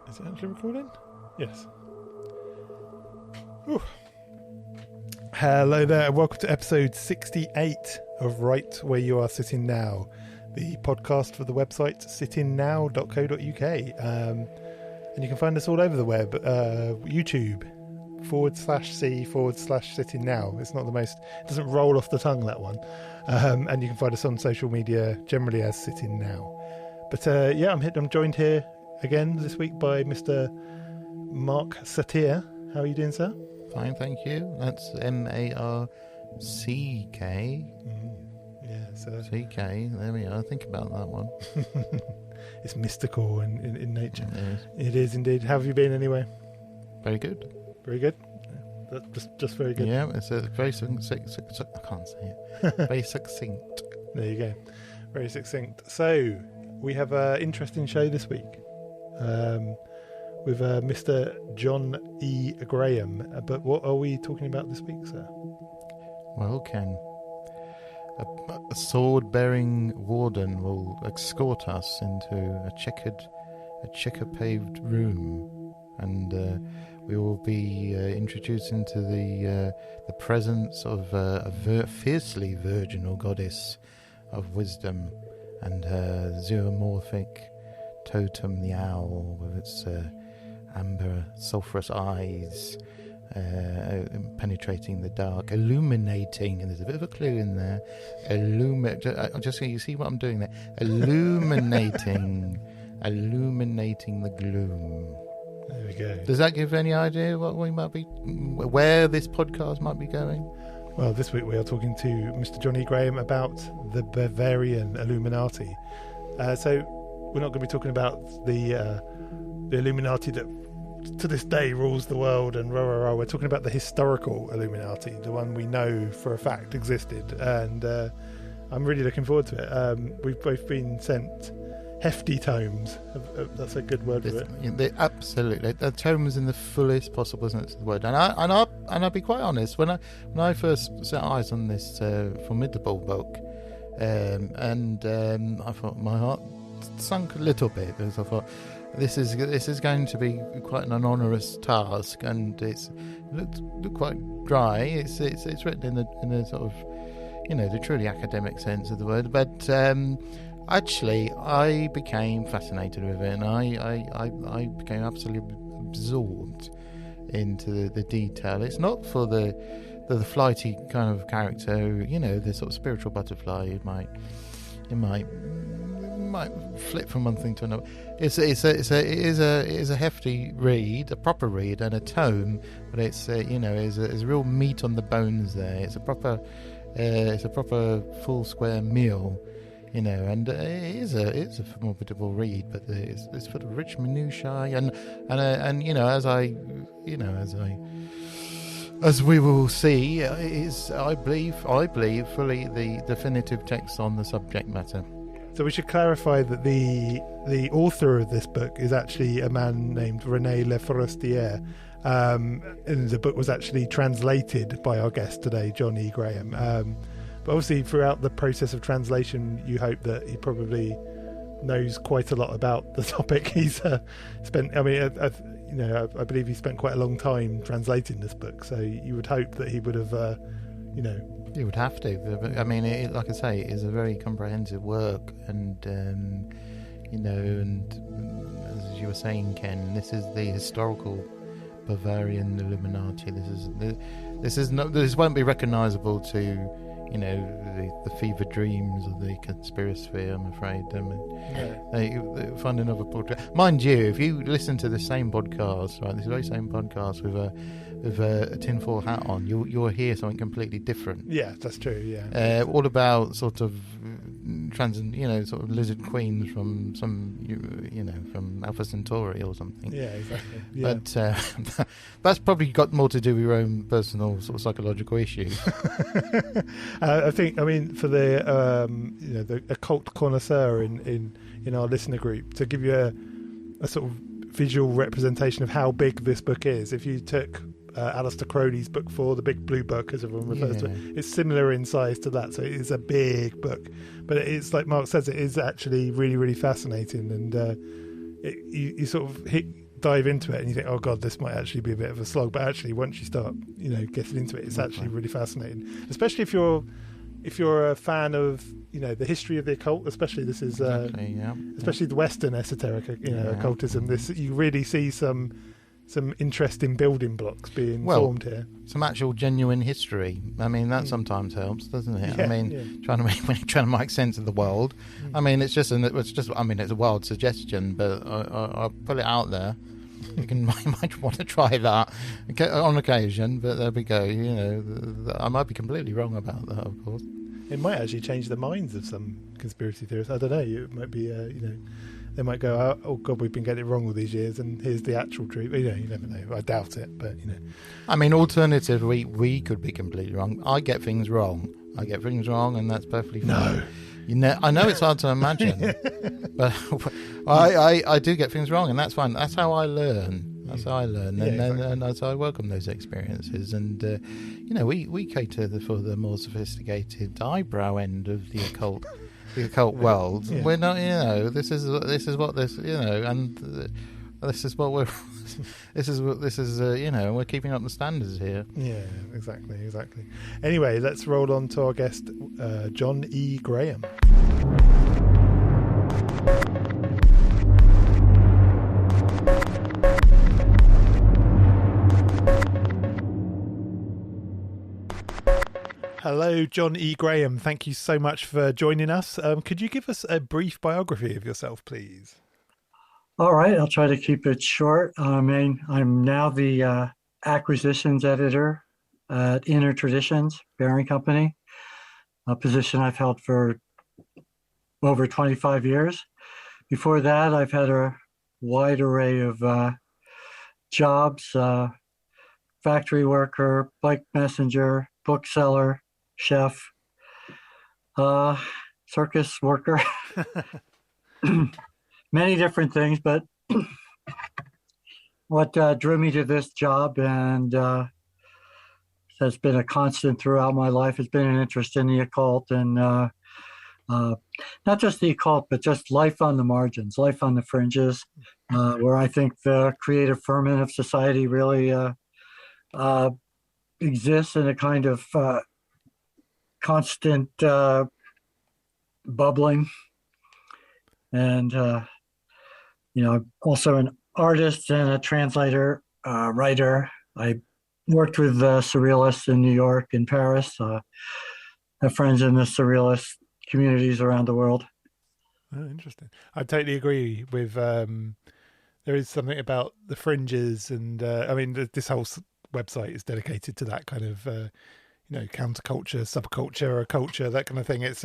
Is it actually recording? Yes. Ooh. Hello there, and welcome to episode 68 of Right Where You Are Sitting Now, the podcast for the website sittingnow.co.uk. And you can find us all over the web, YouTube /C/sitting now. It's not the most, it doesn't roll off the tongue, that one. And you can find us on social media generally as Sitting Now. But yeah, I'm joined here again this week by Mr. Marck Satyr. How are you doing, sir? Fine, thank you. That's Marck. Yeah, so CK. There we are. Think about that one. It's mystical in nature. It is. It is indeed. How have you been anyway? Very good. Very good. Just very good. Yeah, it's a very succinct. I can't say it. Very succinct. There you go. Very succinct. So we have an interesting show this week. With Mr. Jon E. Graham. But what are we talking about this week, sir? Well, Ken, a sword-bearing warden will escort us into a checker-paved room, and we will be introduced into the presence of a fiercely virginal goddess of wisdom and her zoomorphic totem, the owl, with its amber sulphurous eyes penetrating the dark, illuminating, and there's a bit of a clue in there, just so you see what I'm doing there, illuminating the gloom. There we go. Does that give any idea where this podcast might be going? Well, this week we are talking to Mr. Jon E. Graham about the Bavarian Illuminati. So we're not going to be talking about the Illuminati that to this day rules the world and rah. We're talking about the historical Illuminati, the one we know for a fact existed, and I'm really looking forward to it. We've both been sent hefty tomes. That's a good word for it. Absolutely, the tomes in the fullest possible sense of the word. And I'll be quite honest. When I first set eyes on this formidable book, and I thought my heart sunk a little bit, because I thought this is going to be quite an onerous task, and it looked quite dry. It's written in a sort of, the truly academic sense of the word, but actually I became fascinated with it, and I became absolutely absorbed into the detail. It's not for the flighty kind of character, the sort of spiritual butterfly you might flip from one thing to another. It is a hefty read, a proper read, and a tome, but it's there's real meat on the bones there. It's a proper full square meal, and it is a formidable read, but it's full of rich minutiae, and as we will see, is I believe fully the definitive text on the subject matter. So we should clarify that the author of this book is actually a man named René Le Forestier, and the book was actually translated by our guest today, Jon E. Graham. But obviously, throughout the process of translation, you hope that he probably knows quite a lot about the topic he's spent. I mean, I believe he spent quite a long time translating this book, so you would hope that he would have, You would have to. I mean, like I say, it is a very comprehensive work, and and as you were saying, Ken, this is the historical Bavarian Illuminati. This won't be recognisable to the fever dreams of the conspirasphere, I'm afraid. They find another portrait. Mind you, if you listen to the same podcast, right, this very same podcast with with a tinfoil hat on, you'll hear something completely different. Yeah, that's true. Yeah, all about sort of sort of lizard queens from from Alpha Centauri or something. Yeah, exactly. Yeah. But that's probably got more to do with your own personal sort of psychological issues. I mean, for the occult connoisseur in our listener group, to give you a sort of visual representation of how big this book is, if you took Aleister Crowley's book 4, the big blue book as everyone refers to it, it's similar in size to that, so it is a big book, but it's like Mark says, it is actually really, really fascinating, and you sort of dive into it and you think, oh god, this might actually be a bit of a slog, but actually once you start getting into it, it's actually really fascinating, especially if you're a fan of the history of the occult, especially this is especially the Western esoteric occultism. This, you really see some interesting building blocks being formed here. Some actual genuine history. I mean, that sometimes helps, doesn't it? Trying to make sense of the world. I mean, it's a wild suggestion, but I'll put it out there. You might want to try that on occasion, but there we go. I might be completely wrong about that, of course. It might actually change the minds of some conspiracy theorists. I don't know. It might be, they might go, oh God, we've been getting it wrong all these years, and here's the actual truth. You never know. I doubt it, but I mean, alternatively, we could be completely wrong. I get things wrong, and that's perfectly fine. No. I know it's hard to imagine, but I do get things wrong, and that's fine. That's how I learn. That's how I learn, and that's how I welcome those experiences. And we cater for the more sophisticated eyebrow end of the occult world. Yeah. We're not, this is what we're. We're keeping up the standards here. Yeah, exactly. Anyway, let's roll on to our guest, Jon E. Graham. Hello, Jon E. Graham. Thank you so much for joining us. Could you give us a brief biography of yourself, please? All right, I'll try to keep it short. I'm now the acquisitions editor at Inner Traditions Bearing Company, a position I've held for over 25 years. Before that, I've had a wide array of jobs, factory worker, bike messenger, bookseller, chef, circus worker, many different things, but what drew me to this job and has been a constant throughout my life has been an interest in the occult, and not just the occult, but just life on the margins, life on the fringes, where I think the creative ferment of society really exists in a kind of constant bubbling. And I'm also an artist and a translator, writer. I worked with surrealists in New York and Paris. Have friends in the surrealist communities around the world. Oh, interesting. I totally agree with. There is something about the fringes, and this whole website is dedicated to that kind of counterculture, subculture, or culture, that kind of thing. It's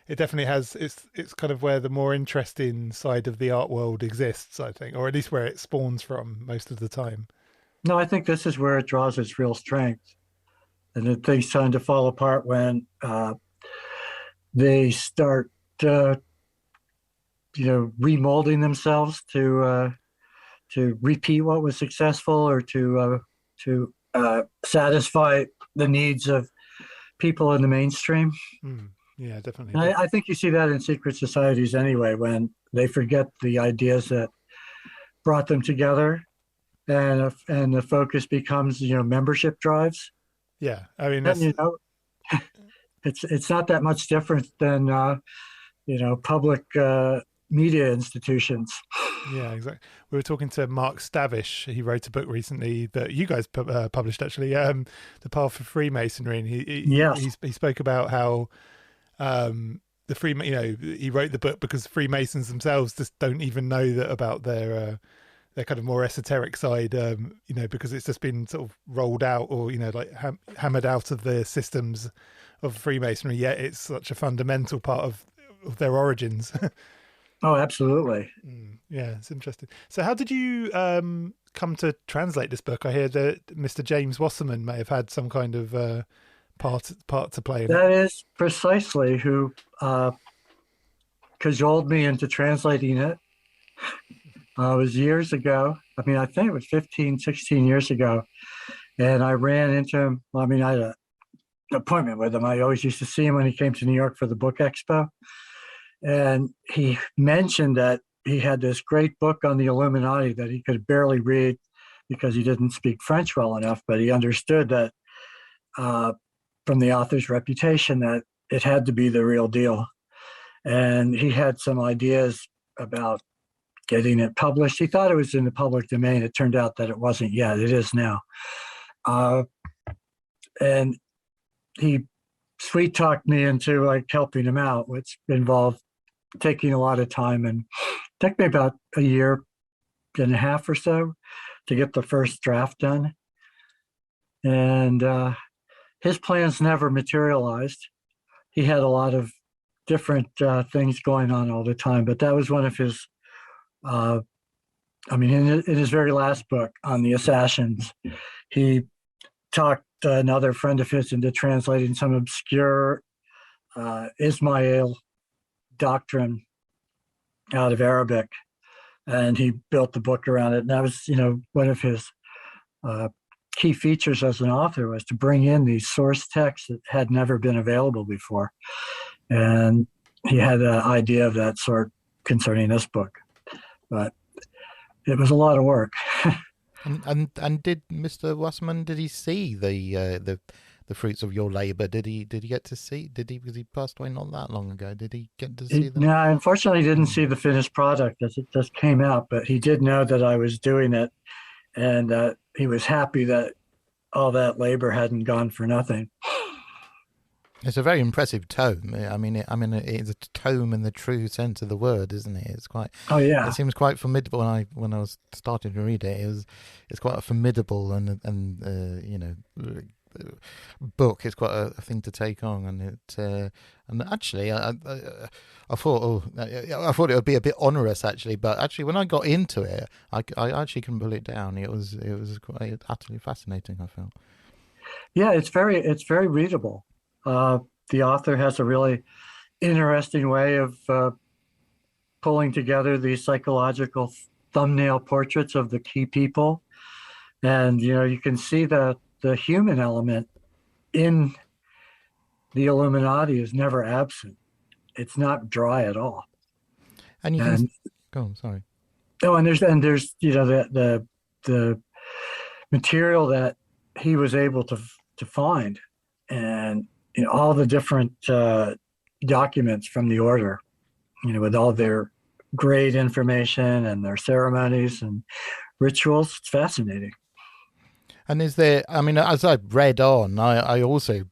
it definitely has. It's kind of where the more interesting side of the art world exists, I think, or at least where it spawns from most of the time. No, I think this is where it draws its real strength, and then things tend to fall apart when they start, remolding themselves to repeat what was successful, or to satisfy the needs of people in the mainstream. Yeah, definitely. I think you see that in secret societies anyway, when they forget the ideas that brought them together, and the focus becomes membership drives. Yeah, I mean, that's... it's not that much different than public media institutions. Yeah, exactly. We were talking to Mark Stavish. He wrote a book recently that you guys published, actually, The Path of Freemasonry, and he spoke about how he wrote the book because Freemasons themselves just don't even know that about their their kind of more esoteric side, because it's just been sort of rolled out or, like hammered out of the systems of Freemasonry, yet it's such a fundamental part of their origins. Oh, absolutely. Yeah, it's interesting. So how did you come to translate this book? I hear that Mr. James Wasserman may have had some kind of part to play in it. That is precisely who cajoled me into translating it. It was years ago. I mean, I think it was 15, 16 years ago. And I ran into him. I mean, I had an appointment with him. I always used to see him when he came to New York for the book expo. And he mentioned that he had this great book on the Illuminati that he could barely read because he didn't speak French well enough, but he understood that from the author's reputation that it had to be the real deal. And he had some ideas about getting it published. He thought it was in the public domain. It turned out that it wasn't yet. It is now. And he sweet talked me into like helping him out, which involved taking a lot of time, and it took me about a year and a half or so to get the first draft done. And his plans never materialized. He had a lot of different things going on all the time, but that was one of his, in his very last book on the assassins, he talked another friend of his into translating some obscure Ismail doctrine out of Arabic, and he built the book around it. And that was, one of his key features as an author, was to bring in these source texts that had never been available before. And he had an idea of that sort concerning this book, but it was a lot of work. and did Mr. Wasserman, did he see the fruits of your labor? Did he get to see? Because he passed away not that long ago. Did he get to see them? No, unfortunately, he didn't see the finished product as it just came out, but he did know that I was doing it, and he was happy that all that labor hadn't gone for nothing. It's a very impressive tome. I mean, it's a tome in the true sense of the word, isn't it? It's quite. Oh yeah. It seems quite formidable. When I was starting to read it, it's quite a formidable and book. It's quite a thing to take on, and actually, I thought it would be a bit onerous actually, but actually when I got into it, I actually couldn't pull it down. It was quite utterly fascinating, I felt. Yeah, it's very readable. The author has a really interesting way of pulling together these psychological thumbnail portraits of the key people, and you can see that the human element in the Illuminati is never absent. It's not dry at all. And you can go on. Sorry. Oh, and there's the material that he was able to find, and all the different documents from the order, with all their great information and their ceremonies and rituals. It's fascinating. And is there, as I read on, I also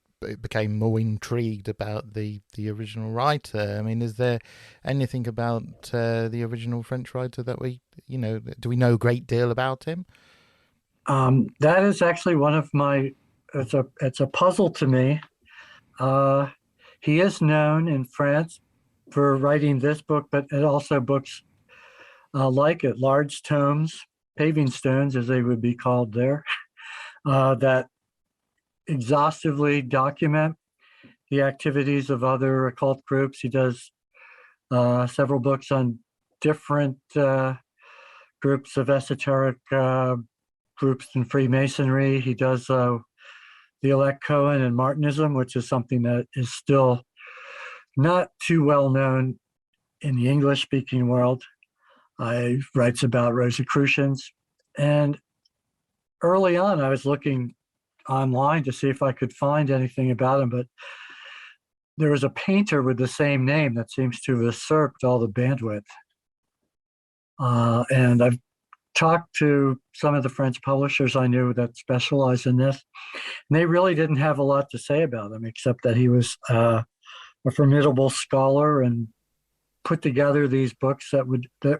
became more intrigued about the original writer. Is there anything about the original French writer that do we know a great deal about him? That is actually one of my, it's a puzzle to me. He is known in France for writing this book, but also books like it, large tomes, paving stones, as they would be called there, that exhaustively document the activities of other occult groups. He does several books on different groups of esoteric groups in Freemasonry. He does the Elect Cohen and Martinism, which is something that is still not too well known in the English-speaking world. He writes about Rosicrucians. And early on, I was looking online to see if I could find anything about him, but there was a painter with the same name that seems to have usurped all the bandwidth. And I've talked to some of the French publishers I knew that specialize in this, and they really didn't have a lot to say about him, except that he was a formidable scholar and put together these books that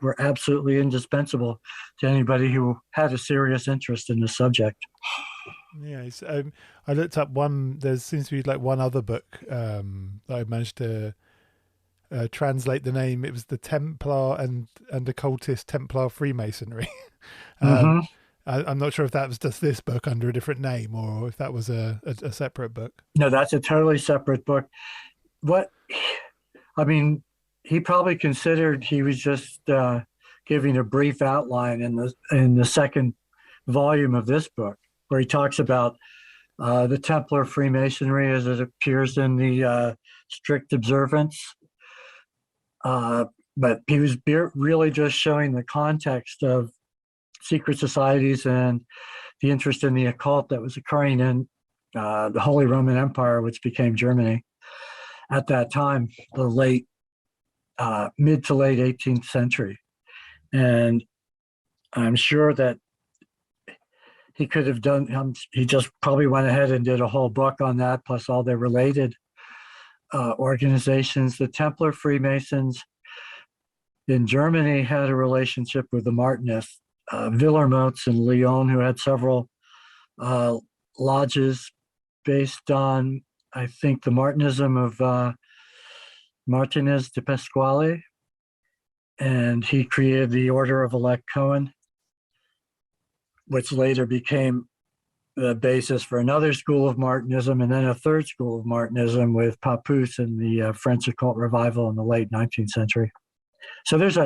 were absolutely indispensable to anybody who had a serious interest in the subject. Yeah, I looked up one. There seems to be like one other book that I managed to translate the name. It was the Templar and Occultist Templar Freemasonry. Mm-hmm. I'm not sure if that was just this book under a different name or if that was a separate book. No, that's a totally separate book. He probably considered he was just giving a brief outline in the second volume of this book, where he talks about the Templar Freemasonry as it appears in the strict observance. But he was really just showing the context of secret societies and the interest in the occult that was occurring in the Holy Roman Empire, which became Germany at that time, the mid to late 18th century. And I'm sure that he could have he just probably went ahead and did a whole book on that, plus all their related organizations. The Templar Freemasons in Germany had a relationship with the Martinists, Willermots in Lyon, who had several lodges based on, I think, the Martinism of Martinez de Pasquale. And he created the Order of Elect Cohen, which later became the basis for another school of Martinism, and then a third school of Martinism with Papus and the French occult revival in the late 19th century. So it's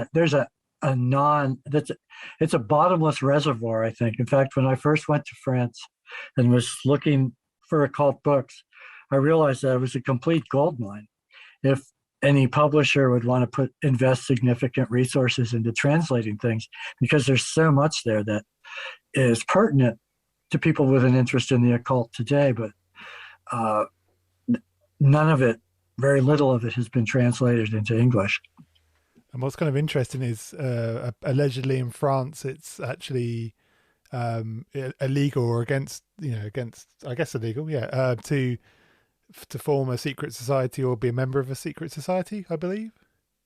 a bottomless reservoir, I think. In fact, when I first went to France and was looking for occult books, I realized that it was a complete goldmine. If any publisher would want to invest significant resources into translating things, because there's so much there that is pertinent to people with an interest in the occult today, but none of it, very little of it, has been translated into English. And what's kind of interesting is allegedly in France, it's actually illegal or against, I guess illegal, to form a secret society or be a member of a secret society, I believe.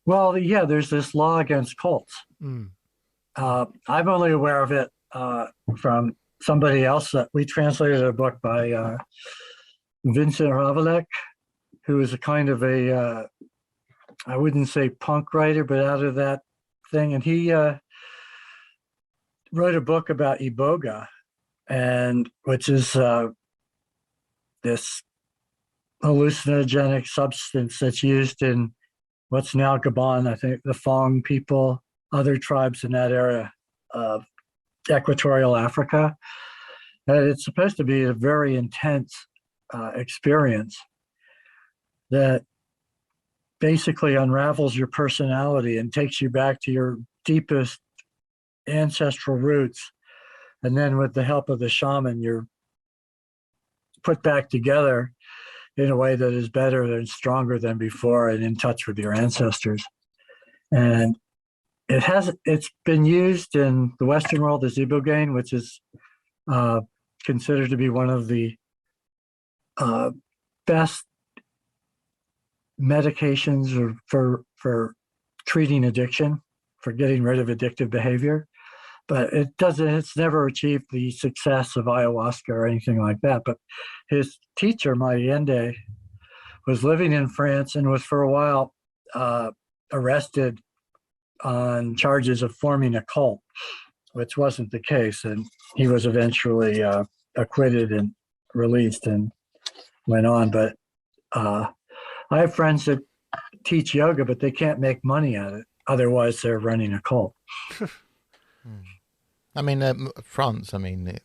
Well, yeah, there's this law against cults. I'm only aware of it from somebody else. That we translated a book by Vincent Ravelec, who is a kind of I wouldn't say punk writer, but out of that thing. And he wrote a book about Iboga, which is this hallucinogenic substance that's used in what's now Gabon, I think, the Fong people, other tribes in that area of equatorial Africa. And it's supposed to be a very intense experience that basically unravels your personality and takes you back to your deepest ancestral roots. And then with the help of the shaman, you're put back together in a way that is better and stronger than before and in touch with your ancestors. And it's been used in the Western world as ibogaine, which is considered to be one of the best medications for treating addiction, for getting rid of addictive behavior. But it's never achieved the success of ayahuasca or anything like that. But his teacher, Mayende, was living in France and was for a while arrested on charges of forming a cult, which wasn't the case. And he was eventually acquitted and released and went on. But I have friends that teach yoga, but they can't make money at it. Otherwise, they're running a cult. I mean, France, I mean...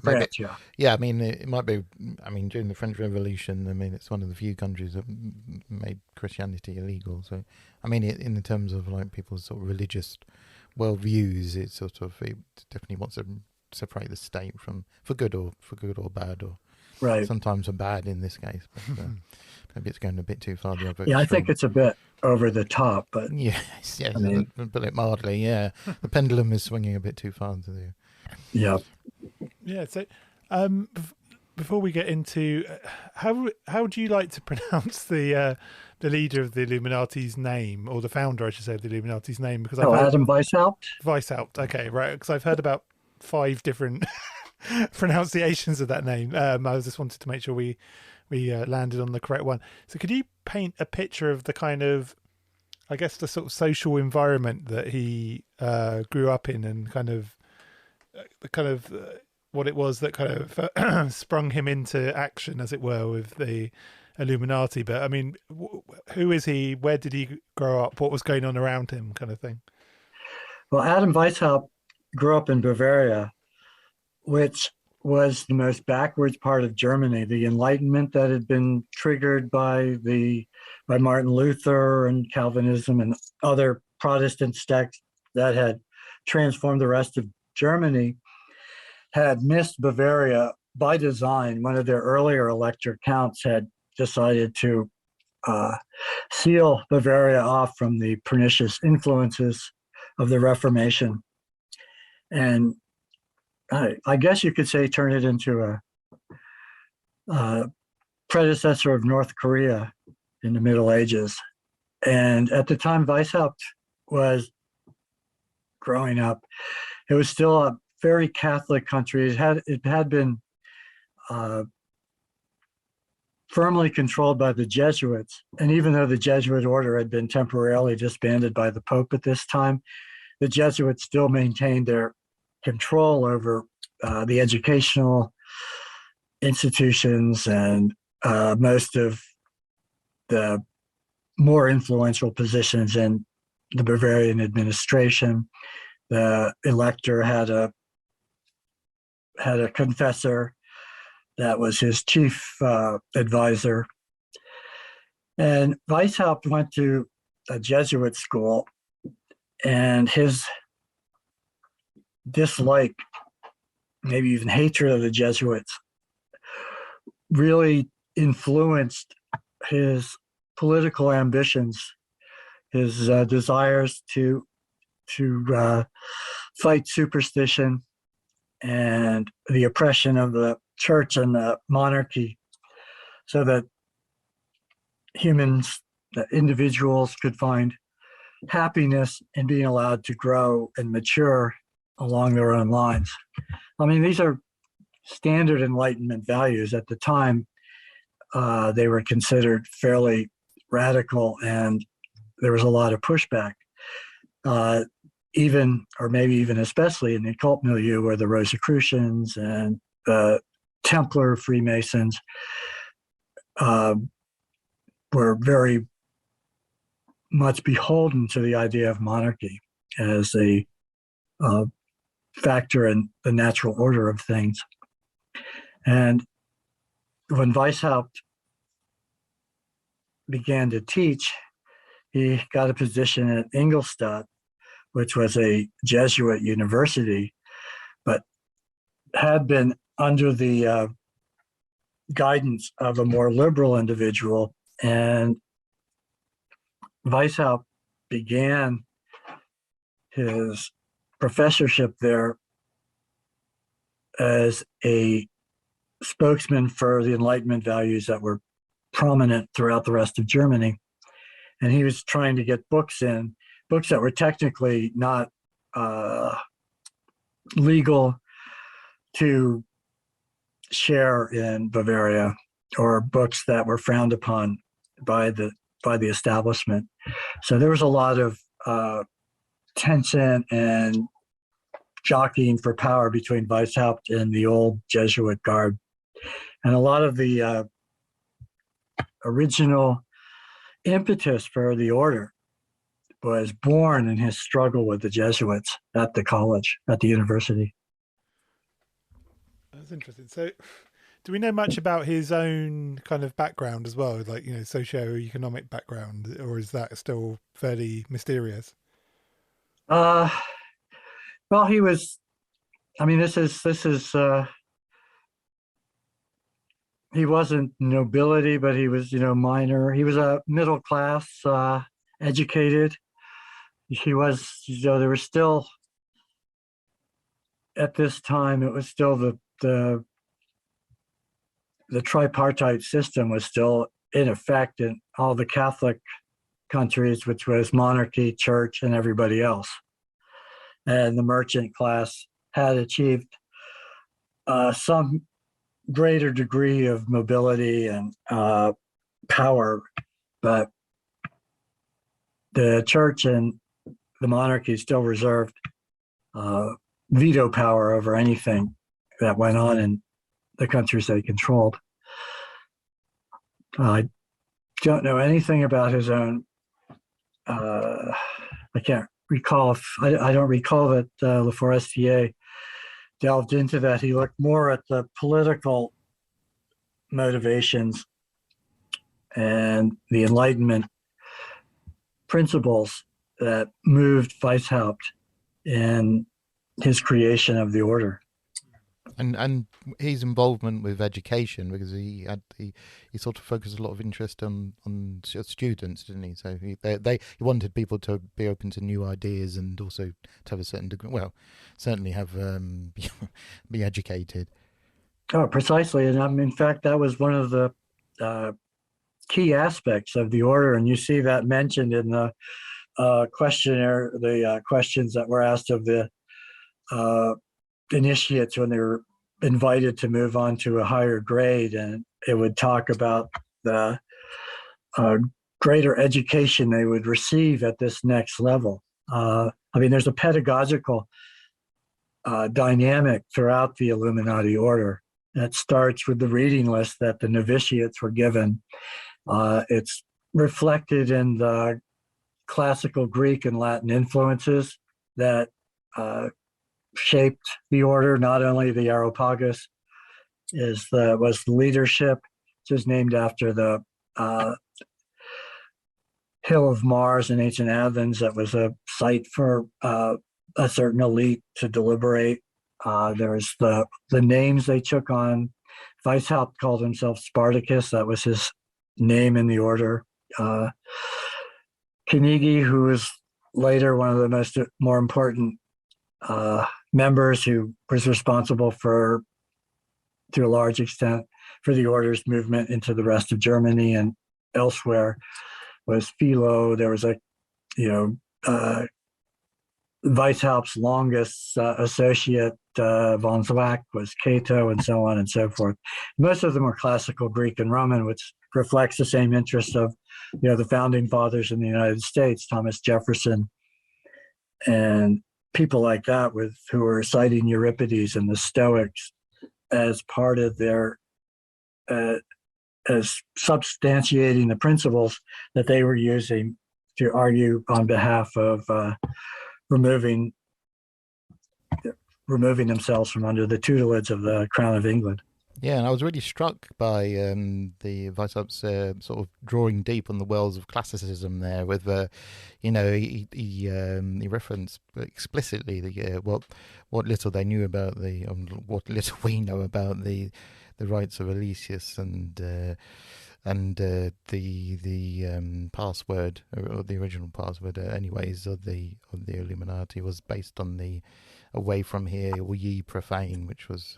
France, yeah. Yeah, I mean, it might be... I mean, during the French Revolution, I mean, it's one of the few countries that made Christianity illegal. So, I mean, in the terms of, like, people's sort of religious worldviews, it definitely wants to separate the state from... For good or bad, or... Right. Sometimes for bad in this case, but maybe it's going a bit too far the other extreme. I think it's a bit over the top, but yes, I mean, put it mildly. Yeah, the pendulum is swinging a bit too far to the. Yeah. Yeah. So, before we get into how do you like to pronounce the leader of the Illuminati's name, or the founder, I should say, of the Illuminati's name? Because I've heard Adam Weishaupt. Weishaupt. Okay, right. Because I've heard about 5 different pronunciations of that name. I just wanted to make sure we landed on the correct one. So could you paint a picture of the kind of, I guess, the sort of social environment that he grew up in, and kind of what it was that kind of sprung him into action, as it were, with the Illuminati? But I mean, who is he? Where did he grow up? What was going on around him, kind of thing? Well, Adam Weishaupt grew up in Bavaria, which was the most backwards part of Germany. The Enlightenment that had been triggered by Martin Luther and Calvinism and other Protestant sects that had transformed the rest of Germany had missed Bavaria by design. One of their earlier elector counts had decided to seal Bavaria off from the pernicious influences of the Reformation. And I guess you could say turn it into a predecessor of North Korea in the Middle Ages. And at the time Weishaupt was growing up, it was still a very Catholic country. It had been firmly controlled by the Jesuits. And even though the Jesuit order had been temporarily disbanded by the Pope at this time, the Jesuits still maintained their control over the educational institutions and most of the more influential positions in the Bavarian administration. The elector had a confessor that was his chief advisor. And Weishaupt went to a Jesuit school, and his dislike, maybe even hatred of the Jesuits, really influenced his political ambitions, his desires to fight superstition and the oppression of the church and the monarchy, so that individuals could find happiness in being allowed to grow and mature along their own lines. I mean, these are standard Enlightenment values. At the time, they were considered fairly radical, and there was a lot of pushback, even, or maybe even especially in the occult milieu, where the Rosicrucians and the Templar Freemasons were very much beholden to the idea of monarchy as a factor in the natural order of things. And when Weishaupt began to teach, he got a position at Ingolstadt, which was a Jesuit university, but had been under the guidance of a more liberal individual. And Weishaupt began his professorship there as a spokesman for the Enlightenment values that were prominent throughout the rest of Germany. And he was trying to get books that were technically not legal to share in Bavaria, or books that were frowned upon by the establishment. So there was a lot of tension and jockeying for power between Weishaupt and the old Jesuit guard. And a lot of the original impetus for the order was born in his struggle with the Jesuits at the college, at the university. That's interesting. So do we know much about his own kind of background as well, like, socioeconomic background, or is that still fairly mysterious? Well, he was, this is he wasn't nobility, but he was, minor. He was a middle class, educated. He was, there was still, at this time, it was still the the tripartite system was still in effect in all the Catholic countries, which was monarchy, church, and everybody else. And the merchant class had achieved some greater degree of mobility and power, but the church and the monarchy still reserved veto power over anything that went on in the countries they controlled. I don't know anything about his own. I can't recall if I don't recall that Le Forestier delved into that. He looked more at the political motivations and the Enlightenment principles that moved Weishaupt in his creation of the order. And his involvement with education, because he sort of focused a lot of interest on students, didn't he? So he wanted people to be open to new ideas and also to have a certain degree, well, certainly have be educated. Oh, precisely. And in fact, that was one of the key aspects of the order. And you see that mentioned in the questionnaire, the questions that were asked of the initiates when they were invited to move on to a higher grade. And it would talk about the greater education they would receive at this next level. I mean, there's a pedagogical dynamic throughout the Illuminati order. That starts with the reading list that the novitiates were given. It's reflected in the classical Greek and Latin influences that shaped the order. Not only the Areopagus was the leadership, which is named after the Hill of Mars in ancient Athens. That was a site for a certain elite to deliberate. There's the names they took on. Weishaupt called himself Spartacus. That was his name in the order. Carnegie, who was later one of the more important members, who was responsible for, to a large extent, for the order's movement into the rest of Germany and elsewhere, was Philo. There was Weishaupt's longest associate, von Zwack, was Cato, and so on and so forth. Most of them were classical Greek and Roman, which reflects the same interest of, the founding fathers in the United States, Thomas Jefferson, and people like that, who were citing Euripides and the Stoics as part of their, as substantiating the principles that they were using to argue on behalf of removing themselves from under the tutelage of the Crown of England. Yeah, and I was really struck by the Weishaupt's sort of drawing deep on the wells of classicism there. With he referenced explicitly the what little they knew about what little we know about the rights of Elysius and the password, or the original password, anyways, of the Illuminati was based on the "Away from here, will ye profane," which was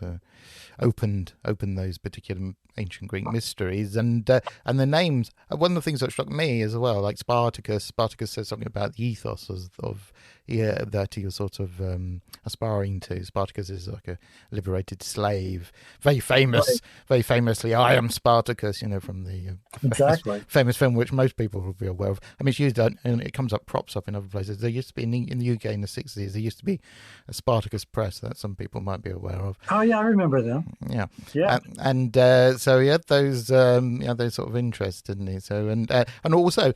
opened those particular ancient Greek mysteries, and the names. One of the things that struck me as well, like Spartacus says something about the ethos of that he was sort of aspiring to. Spartacus is like a liberated slave, very famously, "I am Spartacus," from the famous film, which most people will be aware of. I mean, it's used, and it comes up, props up in other places. There used to be in the UK in the 60s, there used to be a Spartacus press that some people might be aware of. Oh yeah, I remember them. Yeah. So he had those those sort of interests, didn't he? So and also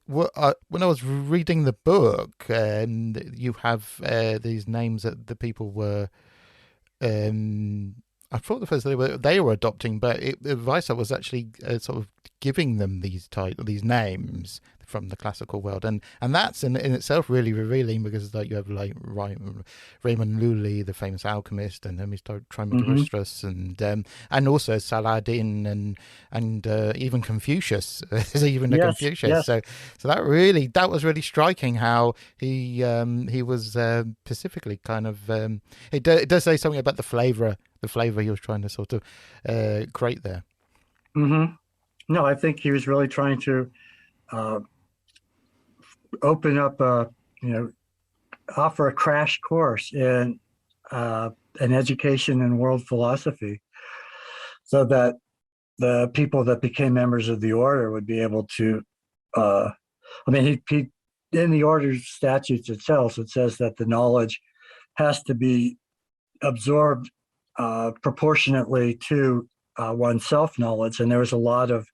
when I was reading the book, you have these names that the people were. I thought the first they were adopting, but Weishaupt was actually sort of giving them these names from the classical world, and that's in itself really revealing, because like you have like Raymond Lully, the famous alchemist, and Hermes Trismegistus, and also Saladin, and even Confucius. There's even a Confucius. Yes. So that was really striking how he was specifically kind of it does say something about the flavor he was trying to sort of create there. Mm-hmm. No, I think he was really trying to open up, offer a crash course in an education in world philosophy, so that the people that became members of the order would be able to. He in the order's statutes itself, it says that the knowledge has to be absorbed proportionately to one's self-knowledge, and there was a lot of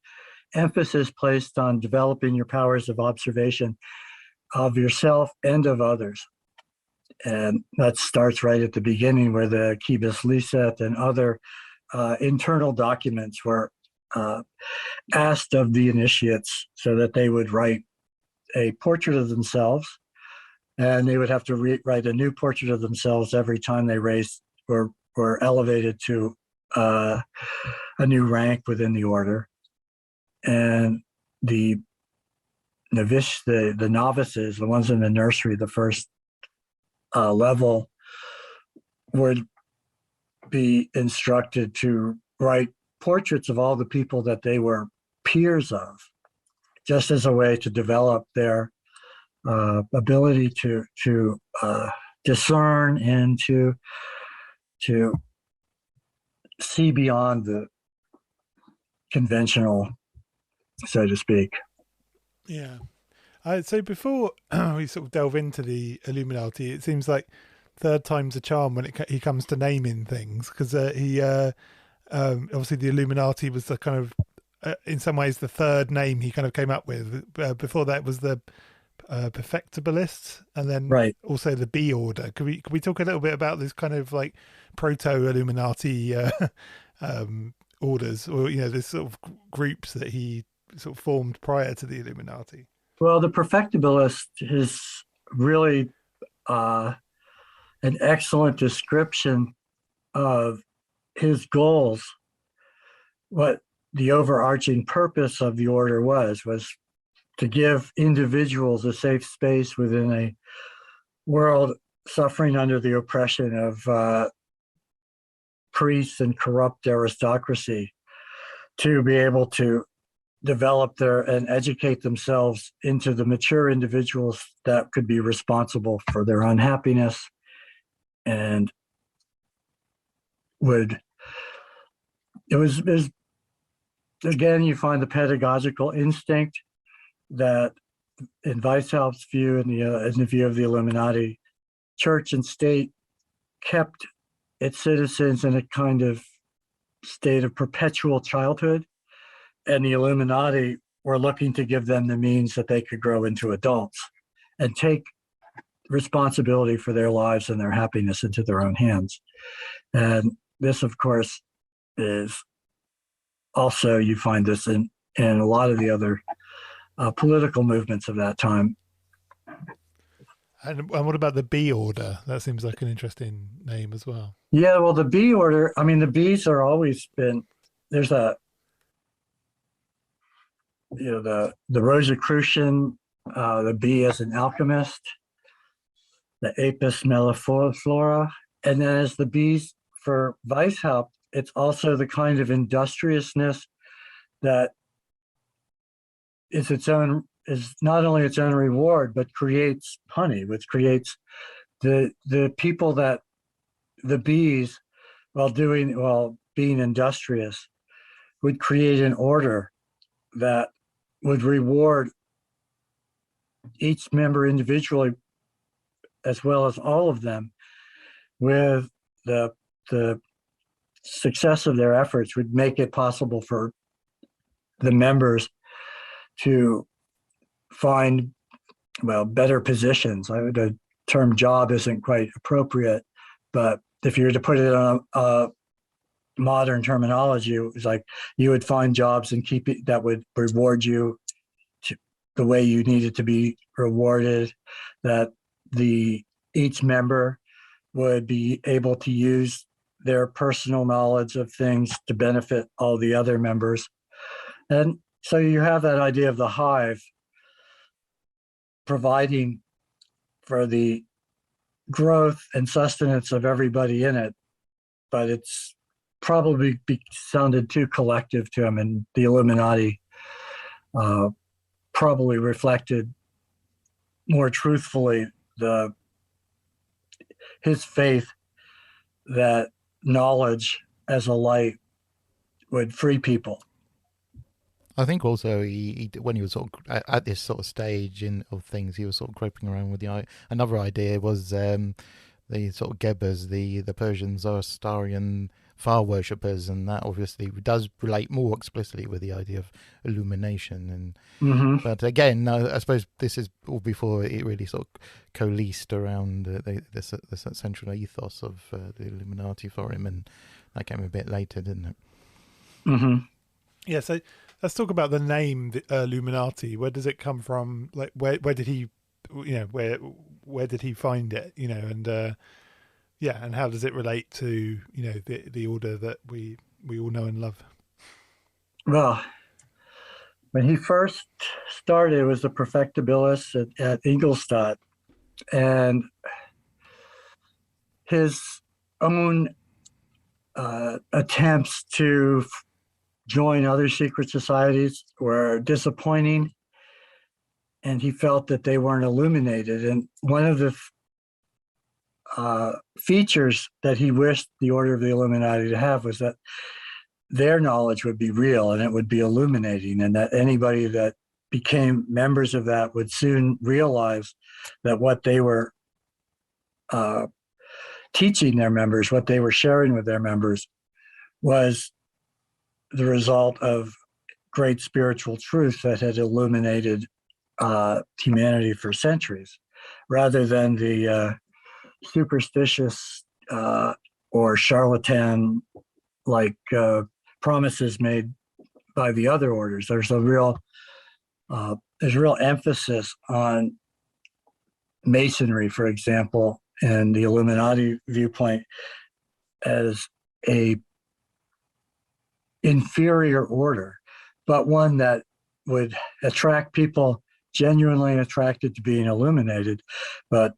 emphasis placed on developing your powers of observation of yourself and of others. And that starts right at the beginning, where the Quibus Licet and other internal documents were asked of the initiates, so that they would write a portrait of themselves, and they would have to write a new portrait of themselves every time they raised or were elevated to a new rank within the order. And the novices, the ones in the nursery, the first level, would be instructed to write portraits of all the people that they were peers of, just as a way to develop their ability to discern and to see beyond the conventional, so to speak. Yeah. So before we sort of delve into the Illuminati, it seems like third time's a charm when he comes to naming things, because he obviously the Illuminati was the kind of in some ways the third name he kind of came up with. Before that was the perfectibilists, and then also the B order. Could we talk a little bit about this kind of like proto Illuminati orders, or this sort of groups that he sort of formed prior to the Illuminati? Well, the perfectibilist is really an excellent description of his goals. What the overarching purpose of the order was to give individuals a safe space within a world suffering under the oppression of priests and corrupt aristocracy, to be able to develop and educate themselves into the mature individuals that could be responsible for their unhappiness, and it was again, you find the pedagogical instinct that in Weishaupt's view, in the view of the Illuminati, church and state kept its citizens in a kind of state of perpetual childhood, and the Illuminati were looking to give them the means that they could grow into adults and take responsibility for their lives and their happiness into their own hands. And this, of course, is also, you find this in a lot of the other political movements of that time. And what about the B order? That seems like an interesting name as well. Yeah, well, the B order, the Bs are always been, there's the Rosicrucian, the bee as an alchemist, the Apis melliflora, and then as the bees for Weishaupt, it's also the kind of industriousness that is not only its own reward, but creates honey, which creates the people that the bees, while being industrious, would create an order that would reward each member individually, as well as all of them, with the success of their efforts, would make it possible for the members to find, better positions. The term job isn't quite appropriate, but if you were to put it on modern terminology, it was like you would find jobs and keep it that would reward you to the way you needed to be rewarded, that each member would be able to use their personal knowledge of things to benefit all the other members. And so you have that idea of the hive providing for the growth and sustenance of everybody in it, but it's probably sounded too collective to him, and the Illuminati probably reflected more truthfully his faith that knowledge as a light would free people. I think also he when he was sort of at this sort of stage of things, he was sort of groping around with another idea was the sort of Gebbers, the Persian Zoroastrian fire worshippers, and that obviously does relate more explicitly with the idea of illumination. And but again, I suppose this is all before it really sort of coalesced around this central ethos of the Illuminati for him, and that came a bit later, didn't it? Yeah, so let's talk about the name, the Illuminati. Where does it come from? Like, where did he, where did he find it? And and how does it relate to the order that we all know and love? Well, when he first started, it was the Perfectibilists at Ingolstadt, and his own attempts to join other secret societies were disappointing, and he felt that they weren't illuminated. And one of the features that he wished the Order of the Illuminati to have was that their knowledge would be real and it would be illuminating, and that anybody that became members of that would soon realize that what they were teaching their members, what they were sharing with their members, was the result of great spiritual truth that had illuminated humanity for centuries, rather than the superstitious or charlatan promises made by the other orders. There's a real emphasis on Masonry, for example, and the Illuminati viewpoint as a inferior order, but one that would attract people genuinely attracted to being illuminated, but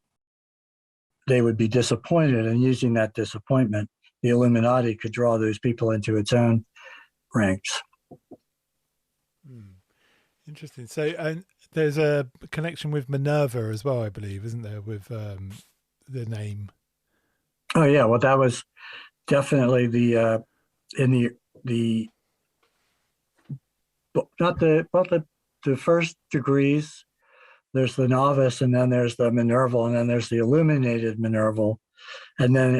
they would be disappointed, and using that disappointment, the Illuminati could draw those people into its own ranks. Interesting. So, and there's a connection with Minerva as well, I believe, isn't there, with the name? Oh yeah, well, that was definitely the first degrees. There's the novice, and then there's the Minerval, and then there's the illuminated Minerval, and then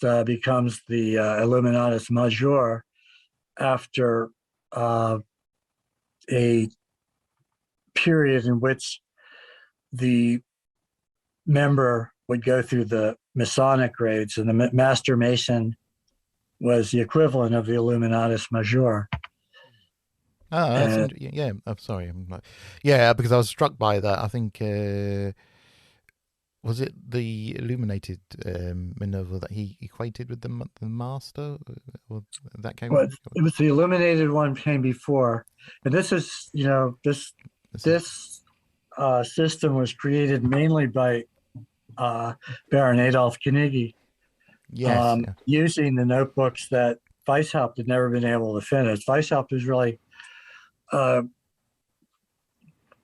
it becomes the Illuminatus Major after a period in which the member would go through the Masonic grades, and the Master Mason was the equivalent of the Illuminatus Major. Oh, that's yeah. I'm sorry. Because I was struck by that. I think was it the Illuminated Minerva that he equated with the Master? Or that came. Well, it was the Illuminated one came before, and this is this system was created mainly by Baron Adolf Knigge. Yes, using the notebooks that Weishaupt had never been able to finish. Weishaupt was really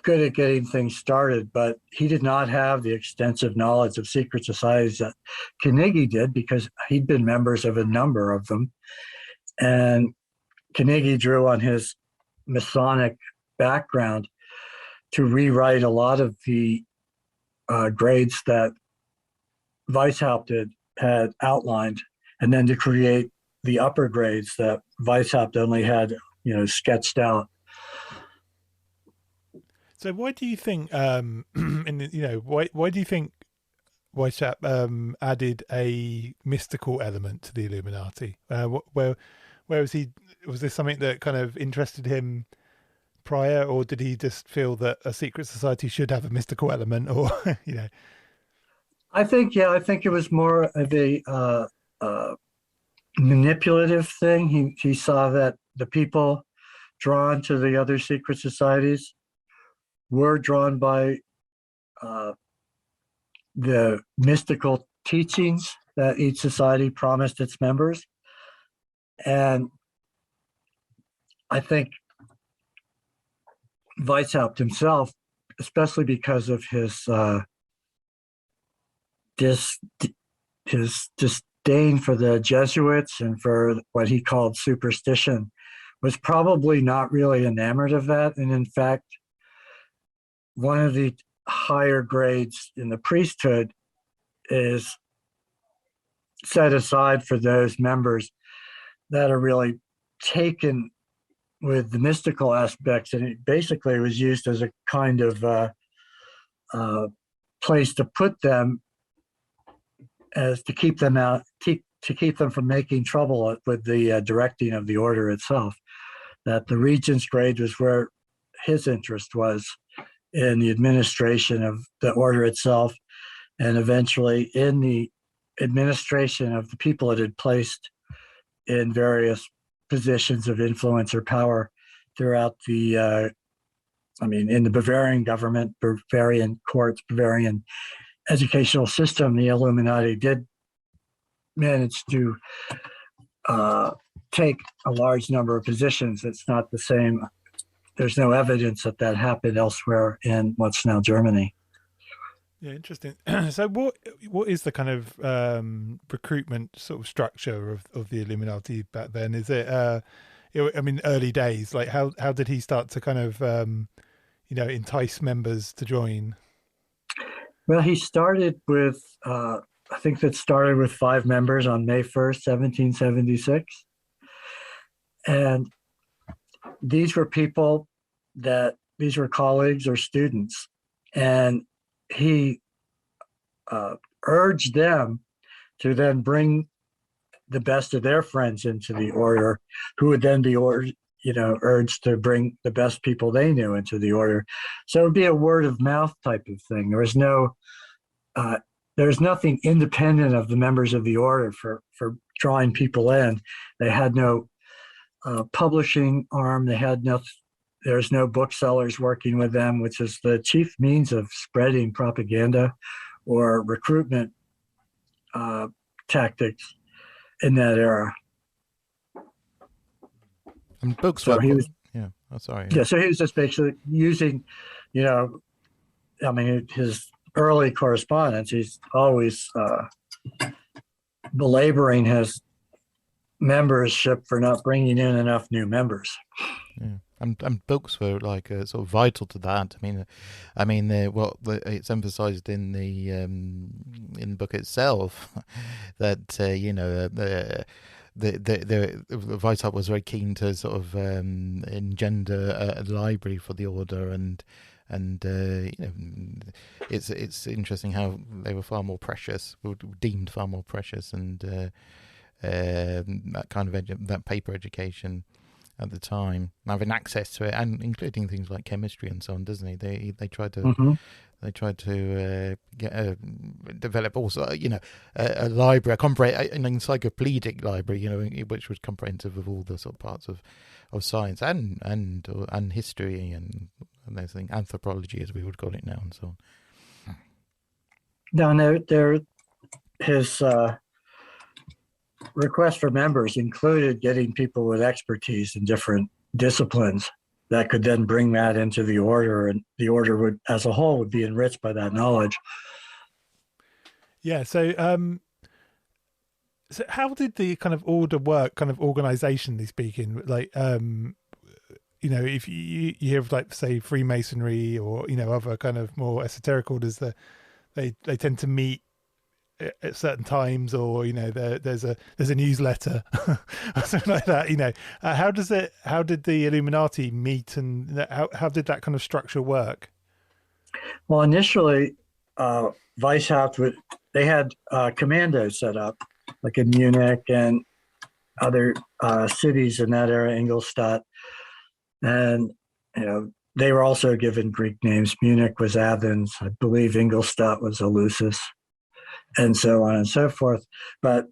good at getting things started, but he did not have the extensive knowledge of secret societies that Knigge did, because he'd been members of a number of them. And Knigge drew on his Masonic background to rewrite a lot of the grades that Weishaupt had outlined, and then to create the upper grades that Weishaupt only had, sketched out. So why do you think, why do you think Weishaupt added a mystical element to the Illuminati. Where was he? Was this something that kind of interested him prior, or did he just feel that a secret society should have a mystical element, or you know? I think it was more of a manipulative thing. He saw that the people drawn to the other secret societies were drawn by the mystical teachings that each society promised its members. And I think Weishaupt himself, especially because of his disdain for the Jesuits and for what he called superstition, was probably not really enamored of that. And in fact, one of the higher grades in the priesthood is set aside for those members that are really taken with the mystical aspects, and it basically was used as a kind of place to put them, as to keep them out, to keep them from making trouble with the directing of the order itself. That the regent's grade was where his interest was, in the administration of the order itself, and eventually in the administration of the people it had placed in various positions of influence or power throughout the, in the Bavarian government, Bavarian courts, Bavarian educational system. The Illuminati did manage to take a large number of positions. It's not the same. There's no evidence that happened elsewhere in what's now Germany. Yeah, interesting. So what is the kind of recruitment sort of structure of the Illuminati back then? Is it, early days, like how did he start to kind of, entice members to join? Well, he started with, I think that started with 5 members on May 1st, 1776. And these were people these were colleagues or students. And he urged them to then bring the best of their friends into the order, who would then be urged to bring the best people they knew into the order. So it would be a word of mouth type of thing. There's nothing independent of the members of the order for drawing people in. They had no publishing arm. There's no booksellers working with them, which is the chief means of spreading propaganda or recruitment tactics in that era. And books so were, he was, yeah. Oh, sorry. Yeah, so he was just basically using, his early correspondence. He's always belaboring his membership for not bringing in enough new members. Yeah. And books were like sort of vital to that. It's emphasized in the book itself that the Weishaupt was very keen to sort of engender a library for the order, and it's interesting how they were far more precious, were deemed far more precious, and that kind of that paper education at the time, having access to it, and including things like chemistry and so on, doesn't he? They tried to Mm-hmm. They tried to develop also, a library, an encyclopedic library, which was comprehensive of all the sort of parts of science and history and everything, anthropology as we would call it now, and so on. Now, his request for members included getting people with expertise in different disciplines that could then bring that into the order, and the order would, as a whole, would be enriched by that knowledge. Yeah. So how did the kind of order work, kind of organizationally speaking? Like, if you hear of, like, say, Freemasonry or, other kind of more esoteric orders, that they tend to meet at certain times, or there's a newsletter or something like that. How did the Illuminati meet, and how did that kind of structure work? Well, initially Weishaupt they had commandos set up, like in Munich and other cities in that area, Ingolstadt, and they were also given Greek names. Munich was Athens, I believe Ingolstadt was Eleusis, and so on and so forth. But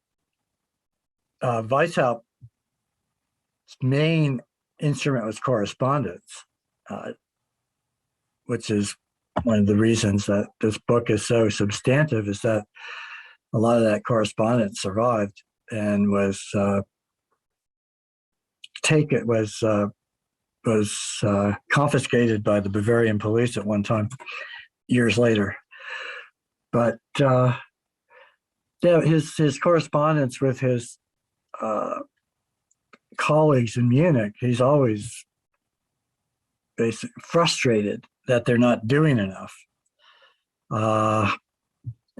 Weishaupt's main instrument was correspondence, which is one of the reasons that this book is so substantive, is that a lot of that correspondence survived and was confiscated by the Bavarian police at one time, years later. But his correspondence with his colleagues in Munich, he's always basically frustrated that they're not doing enough.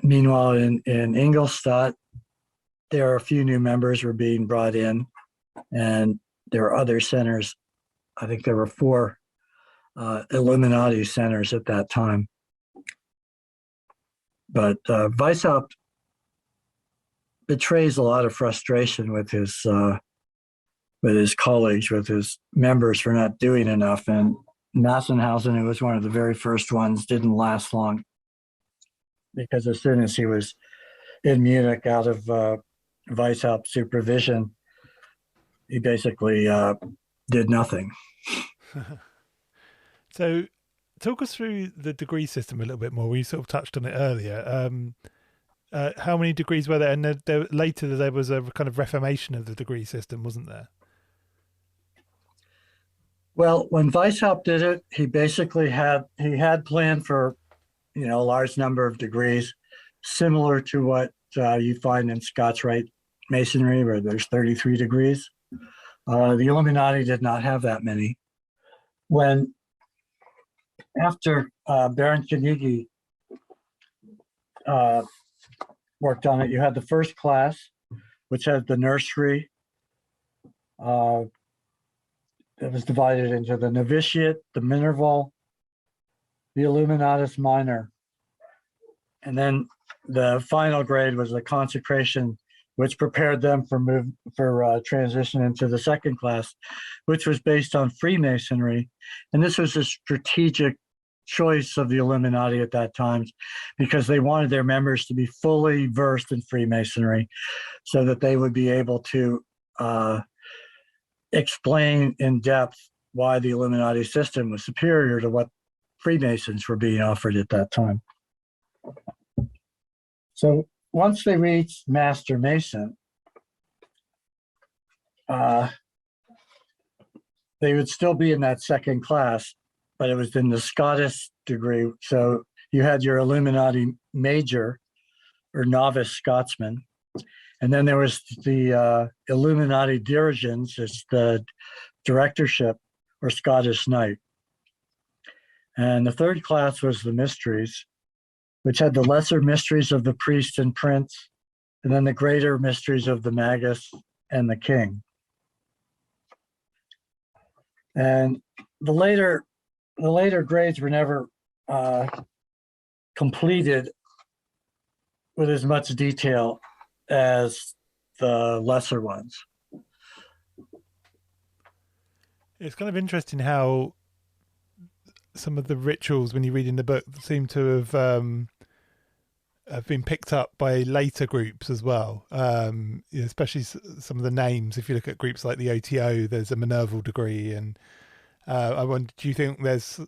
Meanwhile, in Ingolstadt, there are a few new members were being brought in, and there are other centers. I think there were 4 Illuminati centers at that time. But Weishaupt betrays a lot of frustration with his colleagues, with his members for not doing enough. And Massenhausen, who was one of the very first ones, didn't last long, because as soon as he was in Munich out of Weishaupt's supervision, he basically did nothing. So talk us through the degree system a little bit more. We sort of touched on it earlier. How many degrees were there? And later there was a kind of reformation of the degree system, wasn't there? Well, when Weishaupt did it, he basically had planned for a large number of degrees, similar to what you find in Scots Rite Masonry, where there's 33 degrees. The Illuminati did not have that many. After Baron Carnegie worked on it, you had the first class, which had the nursery. It was divided into the novitiate, the Minerva, the Illuminatus minor. And then the final grade was the consecration, which prepared them for transition into the second class, which was based on Freemasonry. And this was a strategic choice of the Illuminati at that time, because they wanted their members to be fully versed in Freemasonry so that they would be able to explain in depth why the Illuminati system was superior to what Freemasons were being offered at that time. So once they reached Master Mason, they would still be in that second class, but it was in the Scottish degree. So you had your Illuminati major or novice Scotsman. And then there was the Illuminati dirigens, it's the directorship or Scottish Knight. And the third class was the mysteries, which had the lesser mysteries of the priest and prince, and then the greater mysteries of the magus and the king. And the later grades were never completed with as much detail as the lesser ones. It's kind of interesting how some of the rituals, when you read in the book, seem to have been picked up by later groups as well. Especially some of the names. If you look at groups like the OTO, there's a Minerva Degree, and I wonder, do you think there's?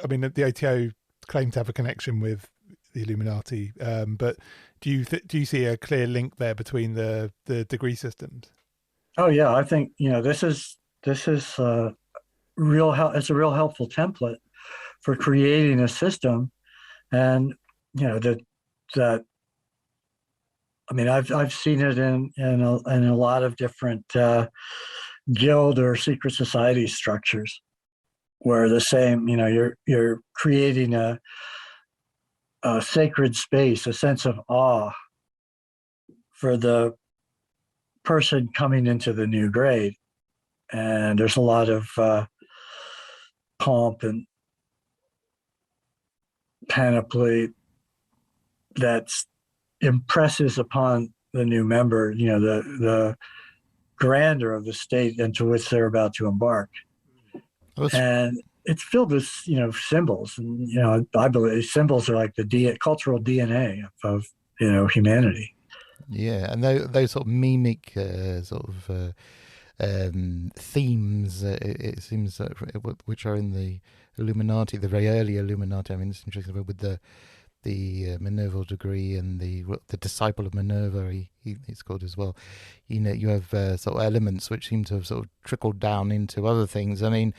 I mean, the OTO claim to have a connection with the Illuminati, but do you see a clear link there between the degree systems? Oh yeah, I think this is it's a real helpful template for creating a system, and that I mean I've seen it in a lot of different guild or secret society structures, where the same you're creating a sacred space, a sense of awe for the person coming into the new grade. And there's a lot of pomp and panoply that impresses upon the new member, the grandeur of the state into which they're about to embark. And it's filled with, symbols. And, I believe symbols are like the cultural DNA of humanity. Yeah, and those sort of mimic themes, it seems, which are in the Illuminati, the very early Illuminati. I mean, it's interesting with the Minerva Degree and the disciple of Minerva, he's called as well. You have sort of elements which seem to have sort of trickled down into other things. I mean,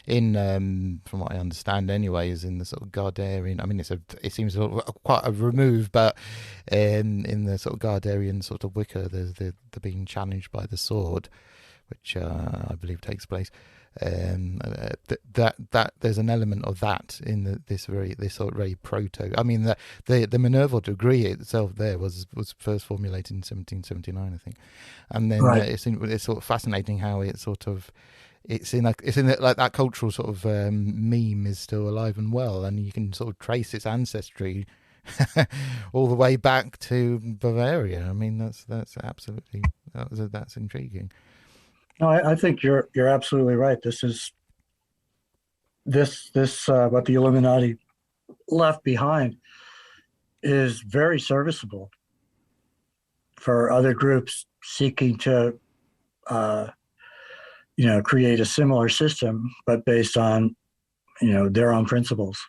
from what I understand anyway, is in the sort of Gardarian, I mean, it seems quite a remove, but in the sort of Gardarian sort of Wicca, they're being challenged by the sword, which I believe takes place. That there's an element of that in this sort of very proto. I mean, the Minerva Degree itself there was first formulated in 1779, I think, and then right. It's sort of fascinating how it sort of it's in like that cultural sort of meme is still alive and well, and you can sort of trace its ancestry all the way back to Bavaria. I mean, that's absolutely that's intriguing. No, I think you're absolutely right. This is what the Illuminati left behind is very serviceable for other groups seeking to create a similar system, but based on their own principles.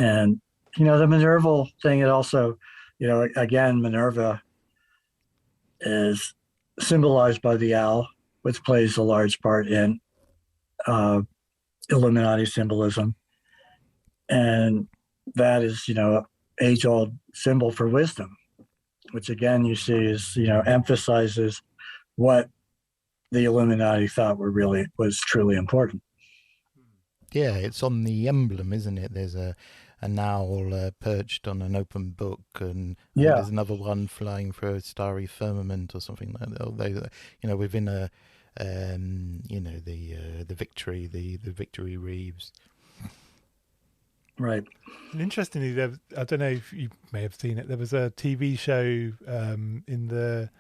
And the Minerval thing, it also, again, Minerva is symbolized by the owl, which plays a large part in Illuminati symbolism. And that is, age-old symbol for wisdom, which again you see is, emphasizes what the Illuminati thought was truly important. Yeah, it's on the emblem, isn't it? There's an owl perched on an open book, and there's another one flying through a starry firmament or something like that. Within the victory, the victory wreaths. Right. And interestingly, I don't know if you may have seen it. There was a TV show in the,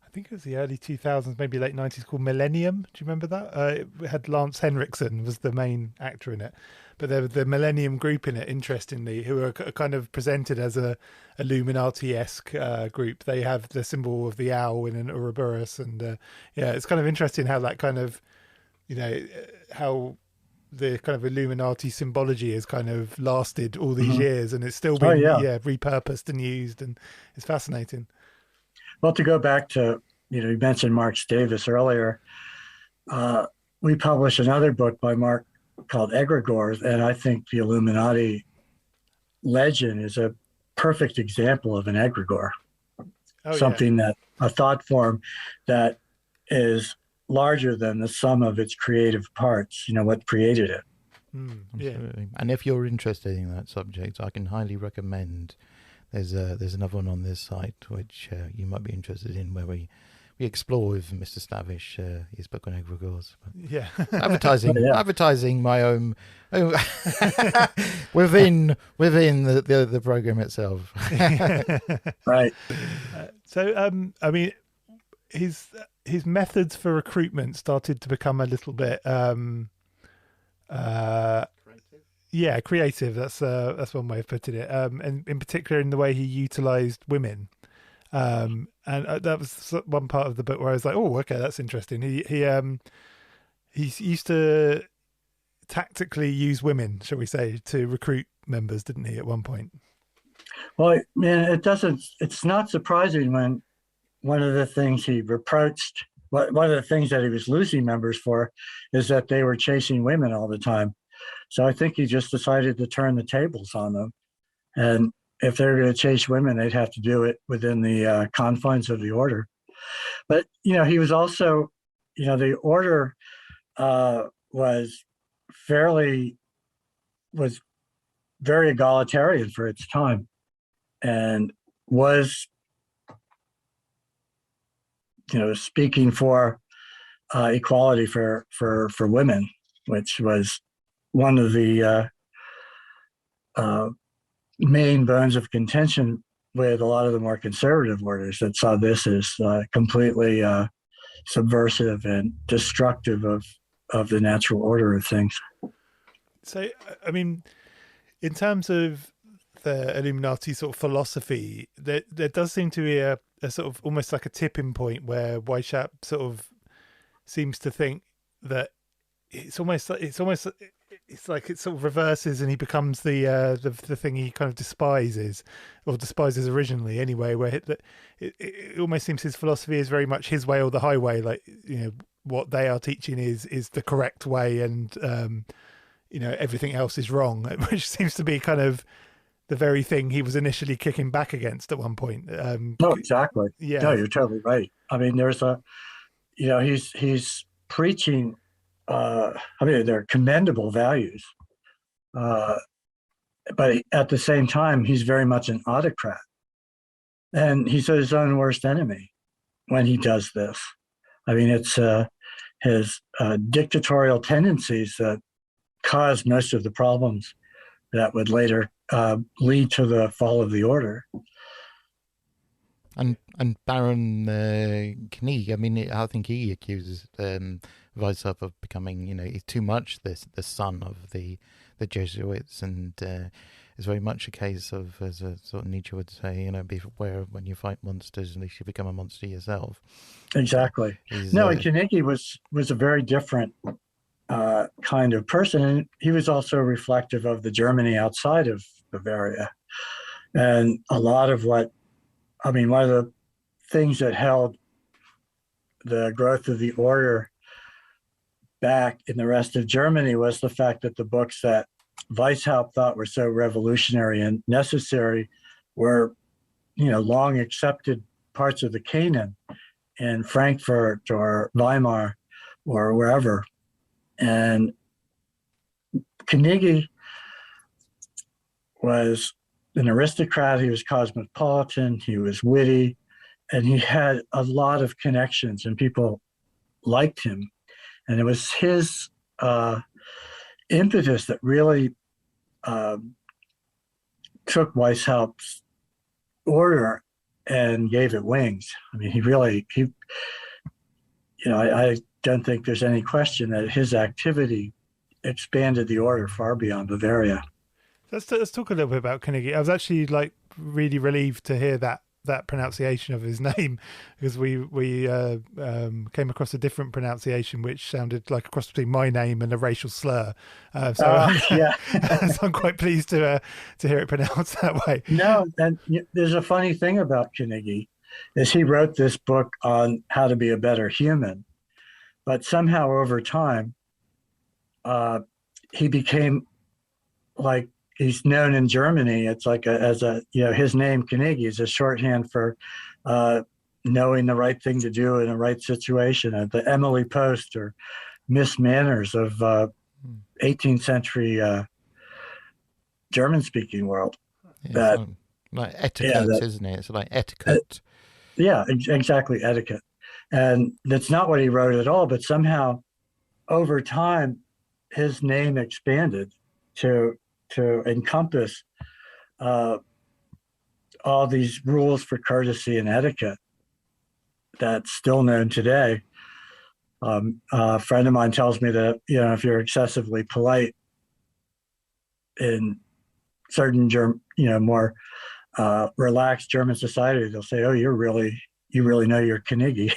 I think it was the early 2000s, maybe late 90s, called Millennium. Do you remember that? It had Lance Henriksen was the main actor in it. But there was the Millennium group in it, interestingly, who are kind of presented as a Illuminati-esque group. They have the symbol of the owl in an Ouroboros. And it's kind of interesting how that kind of, how the kind of Illuminati symbology has kind of lasted all these years, and it's still been repurposed and used, and it's fascinating. Well, to go back to, you mentioned Mark Davis earlier, we published another book by Mark called Egregores, and I think the Illuminati legend is a perfect example of an egregore. That a thought form that is larger than the sum of its creative parts, what created it. Absolutely. And if you're interested in that subject, I can highly recommend there's another one on this site which you might be interested in, where we explore with Mr. Stavish his book on egregores. Advertising my own within the program itself. Right. So I mean, his methods for recruitment started to become a little bit creative. That's one way of putting it. And in particular, in the way he utilized women. And that was one part of the book where I was like, oh, okay, that's interesting. He used to tactically use women, shall we say, to recruit members, didn't he, at one point? Well, man, it's not surprising when one of the things he reproached, one of the things that he was losing members for, is that they were chasing women all the time. So I think he just decided to turn the tables on them. And if they're going to chase women, they'd have to do it within the confines of the order. But, he was also, the order was very egalitarian for its time, and was, speaking for equality for women, which was one of the main bones of contention with a lot of the more conservative orders that saw this as completely subversive and destructive of the natural order of things. So, I mean, in terms of the Illuminati sort of philosophy, there does seem to be a sort of almost like a tipping point where Weishaupt sort of seems to think that it's like it sort of reverses and he becomes the thing he kind of despises originally anyway, where it almost seems his philosophy is very much his way or the highway, like, you know, what they are teaching is the correct way, and you know, everything else is wrong, which seems to be kind of the very thing he was initially kicking back against at one point. No, exactly. Yeah. No, you're totally right. I mean, there's he's preaching, I mean, they're commendable values. But at the same time, he's very much an autocrat. And he's his own worst enemy when he does this. I mean, it's his dictatorial tendencies that caused most of the problems that would later lead to the fall of the order. And Baron Knieg, I mean, I think he accuses Weishaupt of becoming, you know, he's too much the son of the Jesuits, and it's very much a case of, as a sort of Nietzsche would say, you know, beware when you fight monsters, at least you become a monster yourself. Exactly. And Knieg was a very different kind of person, and he was also reflective of the Germany outside of Bavaria. And a lot of one of the things that held the growth of the order back in the rest of Germany was the fact that the books that Weishaupt thought were so revolutionary and necessary were, you know, long accepted parts of the canon in Frankfurt or Weimar or wherever. And Knieg was an aristocrat. He was cosmopolitan. He was witty, and he had a lot of connections, and people liked him. And it was his impetus that really took Weishaupt's order and gave it wings. I mean, I don't think there's any question that his activity expanded the order far beyond Bavaria. Let's talk a little bit about Knieg. I was actually really relieved to hear that pronunciation of his name, because we came across a different pronunciation which sounded like a cross between my name and a racial slur. So I'm quite pleased to hear it pronounced that way. No, and there's a funny thing about Knieg, is he wrote this book on how to be a better human, but somehow over time, he became like, he's known in Germany. It's like his name Knieg is a shorthand for knowing the right thing to do in a right situation. The Emily Post or Miss Manners of 18th century German-speaking world. Yeah, like etiquette, isn't it? It's like etiquette. Exactly, etiquette. And that's not what he wrote at all, but somehow over time, his name expanded to encompass all these rules for courtesy and etiquette that's still known today. A friend of mine tells me that, you know, if you're excessively polite in certain more relaxed German society, they'll say, "Oh, you really know your Knieg."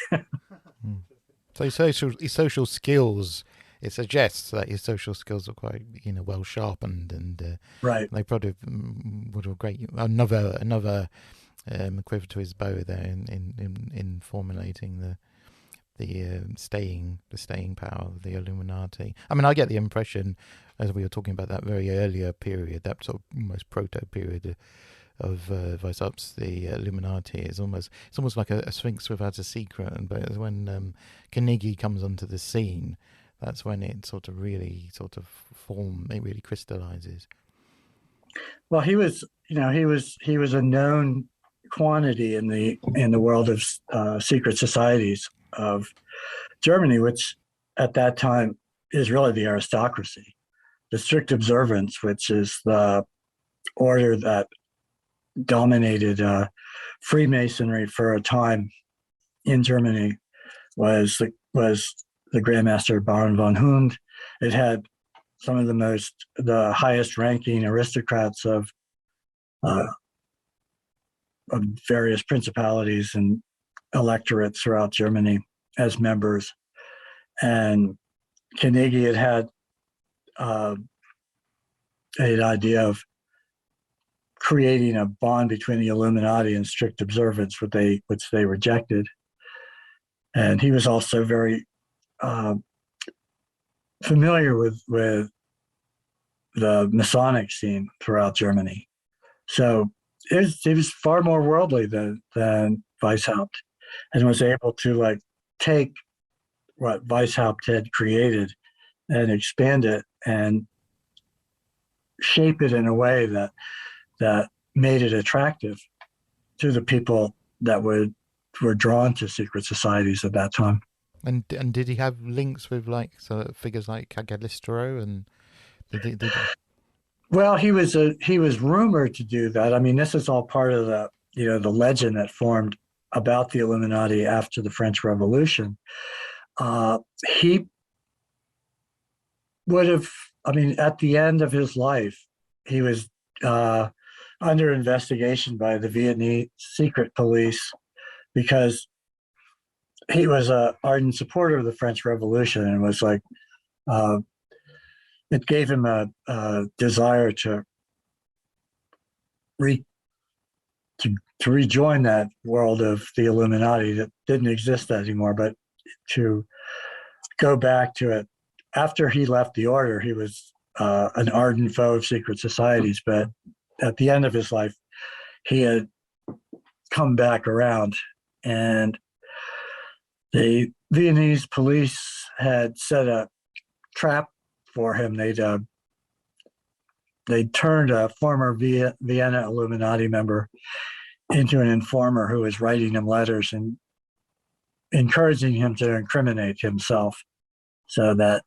So his social skills. It suggests that his social skills are quite, you know, well sharpened, and right. They probably would have another quiver to his bow there in formulating the staying power of the Illuminati. I mean, I get the impression, as we were talking about that very earlier period, that sort of almost proto period of Weishaupt's the Illuminati, it's almost like a sphinx without a secret. And but when Knieg comes onto the scene, that's when it really crystallizes. Well, he was a known quantity in the world of secret societies of Germany, which at that time is really the aristocracy. The strict observance, which is the order that dominated Freemasonry for a time in Germany was the Grand Master Baron von Hund. It had some of the highest ranking aristocrats of various principalities and electorates throughout Germany as members. And Carnegie had an idea of creating a bond between the Illuminati and strict observance, which they rejected. And he was also very familiar with the Masonic scene throughout Germany. So he was far more worldly than Weishaupt, and was able to take what Weishaupt had created and expand it and shape it in a way that made it attractive to the people that were drawn to secret societies at that time. And did he have links with figures like Cagliostro and Well, he was rumored to do that. I mean, this is all part of the legend that formed about the Illuminati after the French Revolution. He would have, at the end of his life, he was under investigation by the Vietnamese secret police because he was an ardent supporter of the French Revolution, and was it gave him a desire to rejoin that world of the Illuminati that didn't exist anymore, but to go back to it. After he left the order, he was an ardent foe of secret societies, but at the end of his life, he had come back around, and the Viennese police had set a trap for him. They'd turned a former Vienna Illuminati member into an informer who was writing him letters and encouraging him to incriminate himself, so that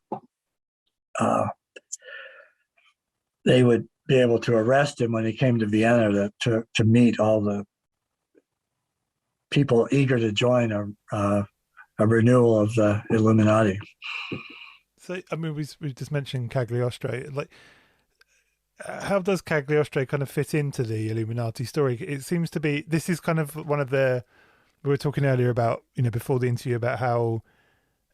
they would be able to arrest him when he came to Vienna to meet all the people eager to join a renewal of the Illuminati. So, we just mentioned Cagliostro. How does Cagliostro kind of fit into the Illuminati story? It seems to be, this is kind of one of we were talking earlier about, before the interview, about how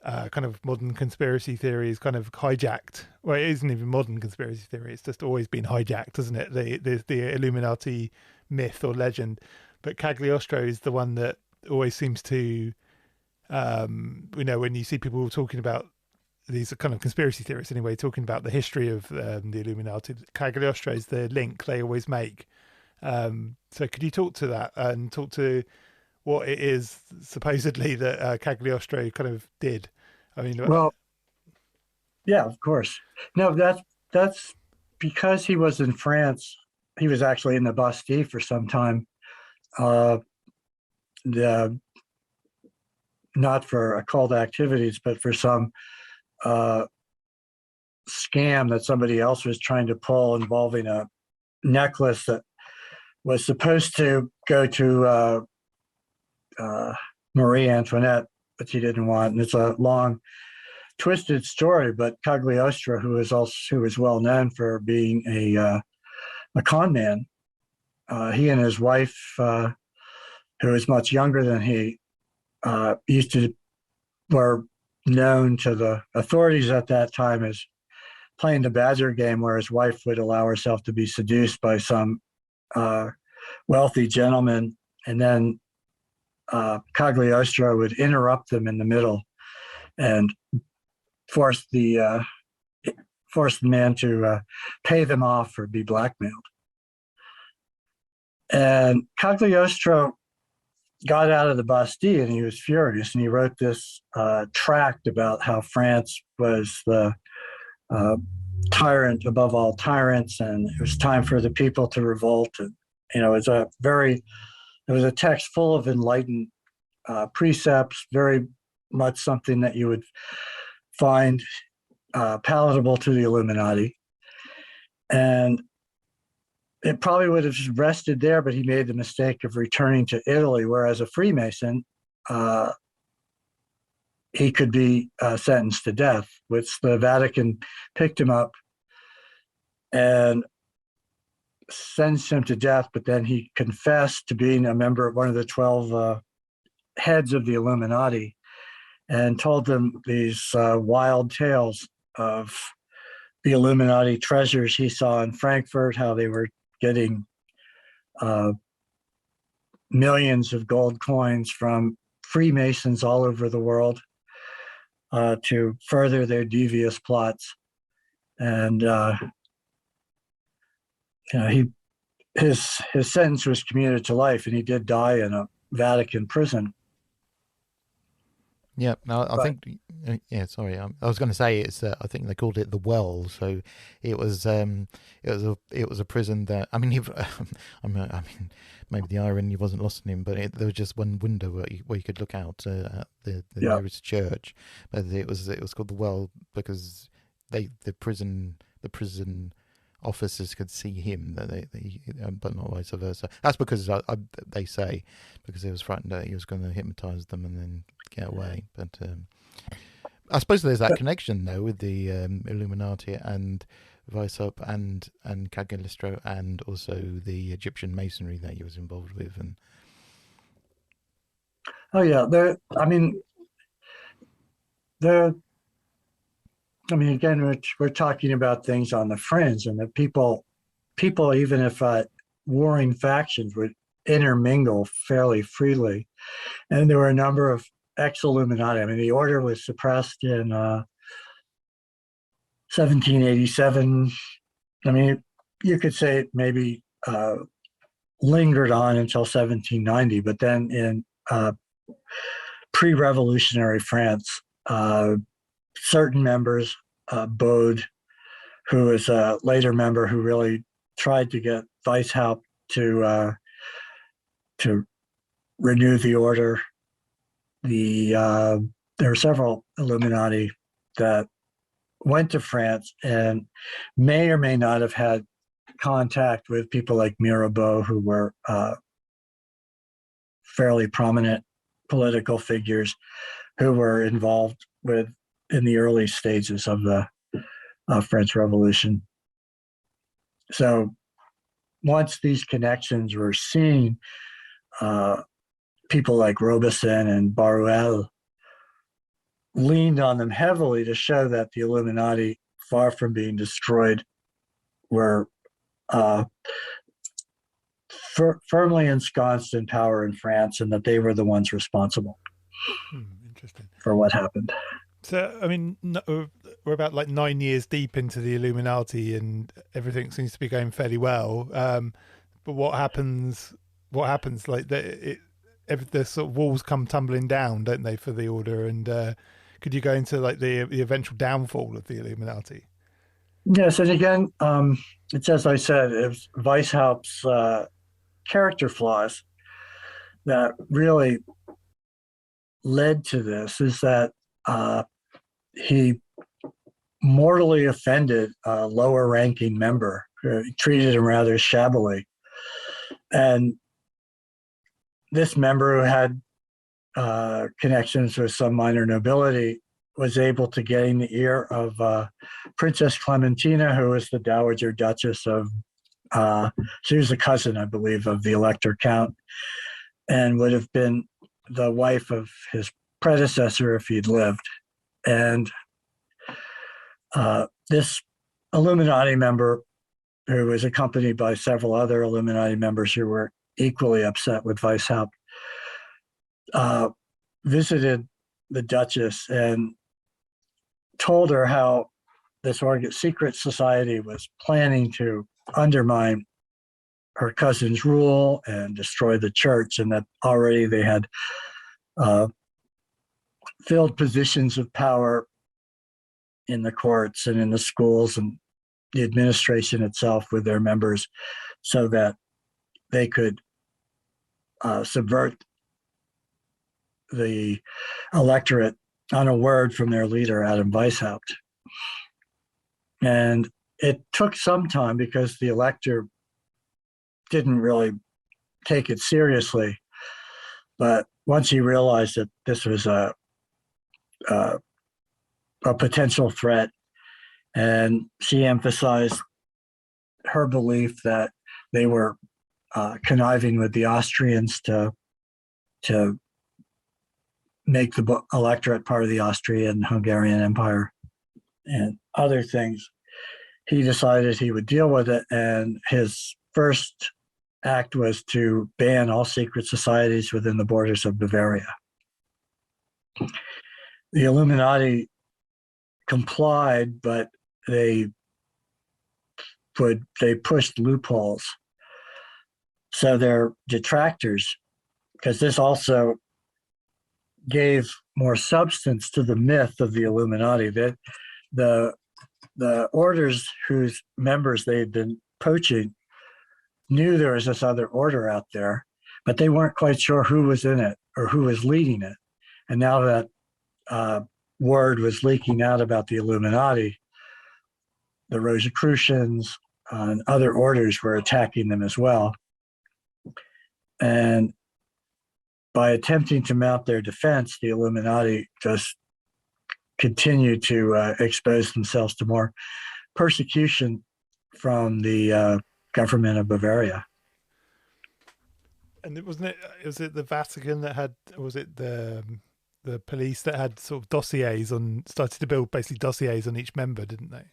kind of modern conspiracy theory is kind of hijacked. Well, it isn't even modern conspiracy theory. It's just always been hijacked, isn't it? The Illuminati myth or legend. But Cagliostro is the one that always seems to, when you see people talking about these kind of conspiracy theorists anyway, talking about the history of the Illuminati, Cagliostro is the link they always make. So could you talk to that and talk to what it is supposedly that Cagliostro kind of did? Well, yeah, of course. No, that's because he was in France. He was actually in the Bastille for some time. Not for occult activities, but for some scam that somebody else was trying to pull involving a necklace that was supposed to go to Marie Antoinette, but she didn't want. And it's a long, twisted story. But Cagliostro, who was well known for being a con man, he and his wife, who was much younger than he, were known to the authorities at that time as playing the badger game, where his wife would allow herself to be seduced by some wealthy gentleman, and then Cagliostro would interrupt them in the middle and force the man to pay them off or be blackmailed. And Cagliostro got out of the Bastille, and he was furious, and he wrote this tract about how France was the tyrant above all tyrants, and it was time for the people to revolt. And it was a text full of enlightened precepts, very much something that you would find palatable to the Illuminati. And it probably would have rested there, but he made the mistake of returning to Italy, where as a Freemason, he could be sentenced to death, which the Vatican picked him up and sentenced him to death, but then he confessed to being a member of one of the 12 heads of the Illuminati and told them these wild tales of the Illuminati treasures he saw in Frankfurt, how they were getting millions of gold coins from Freemasons all over the world to further their devious plots. And his sentence was commuted to life, and he did die in a Vatican prison. Yeah, no, I think. Yeah, sorry. I was going to say it's. I think they called it the Well. So it was. It was a prison that. I mean, I mean, maybe the irony wasn't lost on him, but there was just one window where you could look out at the nearest church. But it was called the Well because the prison officers could see him, but not vice versa. That's because they say because he was frightened that he was going to hypnotize them and then get away. But I suppose there's that connection though with the Illuminati and Weishaupt and Cagliostro and also the Egyptian masonry that he was involved with. And again, we're talking about things on the fringe, and that people, even if warring factions, would intermingle fairly freely. And there were a number of ex-Illuminati. I mean, the order was suppressed in 1787. I mean, you could say it maybe lingered on until 1790, but then in pre-revolutionary France, certain members, Bode, who is a later member who really tried to get Weishaupt to renew the order. There are several Illuminati that went to France and may or may not have had contact with people like Mirabeau, who were fairly prominent political figures who were involved in the early stages of the French Revolution. So once these connections were seen, people like Robison and Baruel leaned on them heavily to show that the Illuminati, far from being destroyed, were firmly ensconced in power in France, and that they were the ones responsible for what happened. So, I mean, we're about like 9 years deep into the Illuminati, and everything seems to be going fairly well. But what happens? Like the sort of walls come tumbling down, don't they, for the order? And could you go into like the eventual downfall of the Illuminati? Yes, and again, it's as I said, it's Weishaupt's character flaws that really led to this. Is that he mortally offended a lower ranking member, treated him rather shabbily. And this member, who had connections with some minor nobility, was able to gain the ear of Princess Clementina, who was the Dowager Duchess of, she was a cousin, I believe, of the Elector Count, and would have been the wife of his predecessor if he'd lived. And this Illuminati member, who was accompanied by several other Illuminati members who were equally upset with Weishaupt, visited the Duchess and told her how this secret society was planning to undermine her cousin's rule and destroy the church, and that already they had filled positions of power in the courts and in the schools and the administration itself with their members, so that they could subvert the electorate on a word from their leader, Adam Weishaupt. And it took some time, because the elector didn't really take it seriously. But once he realized that this was a potential threat, and she emphasized her belief that they were conniving with the Austrians to make the electorate part of the Austrian-Hungarian Empire and other things. He decided he would deal with it, and his first act was to ban all secret societies within the borders of Bavaria. The Illuminati complied, but they pushed loopholes. So their detractors, because this also gave more substance to the myth of the Illuminati, that the orders whose members they had been poaching knew there was this other order out there, but they weren't quite sure who was in it or who was leading it. And now that word was leaking out about the Illuminati, the Rosicrucians and other orders were attacking them as well. And by attempting to mount their defense, the Illuminati just continued to expose themselves to more persecution from the government of Bavaria. And was it the Vatican that had, or was it the police that had sort of dossiers on, started to build basically dossiers on each member, didn't they?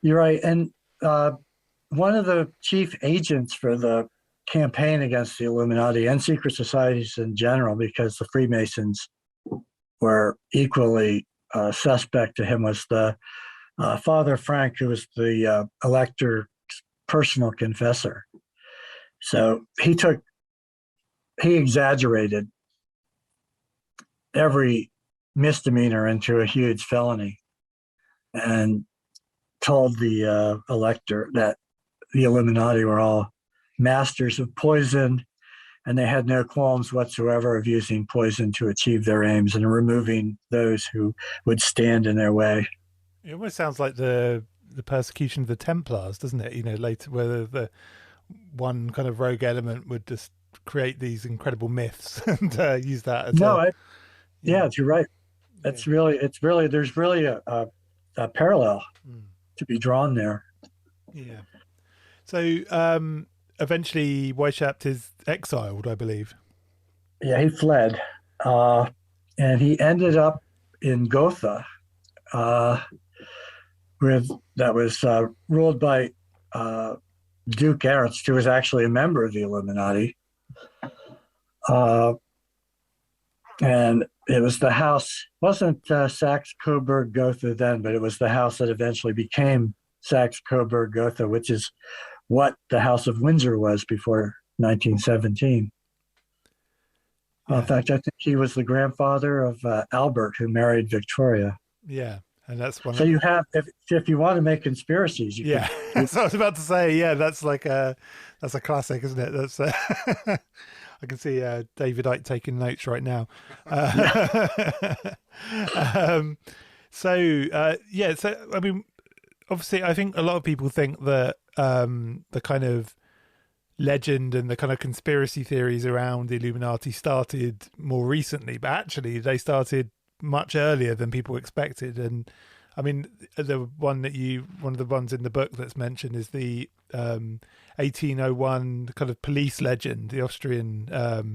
You're right. And one of the chief agents for the campaign against the Illuminati and secret societies in general, because the Freemasons were equally suspect to him, was the Father Frank, who was the elector's personal confessor. So he exaggerated every misdemeanor into a huge felony and told the elector that the Illuminati were all masters of poison, and they had no qualms whatsoever of using poison to achieve their aims and removing those who would stand in their way. It almost sounds like the persecution of the Templars, doesn't it? You know, later, where the one kind of rogue element would just create these incredible myths and use that as yeah, you're right. There's really a parallel to be drawn there. Yeah. So eventually Weishaupt is exiled, I believe. Yeah, he fled. And he ended up in Gotha, that was ruled by Duke Ernst, who was actually a member of the Illuminati. And it was the house, wasn't Saxe-Coburg-Gotha then, but it was the house that eventually became Saxe-Coburg-Gotha, which is what the House of Windsor was before 1917. In fact, I think he was the grandfather of Albert, who married Victoria. Yeah, and that's one. So you have, if you want to make conspiracies, you can. That's what I was about to say. Yeah, that's a classic, isn't it? That's I can see David Icke taking notes right now. So I mean, obviously, I think a lot of people think that the kind of legend and the kind of conspiracy theories around the Illuminati started more recently, but actually they started much earlier than people expected. And I mean, one of the ones in the book that's mentioned is the 1801 kind of police legend, the Austrian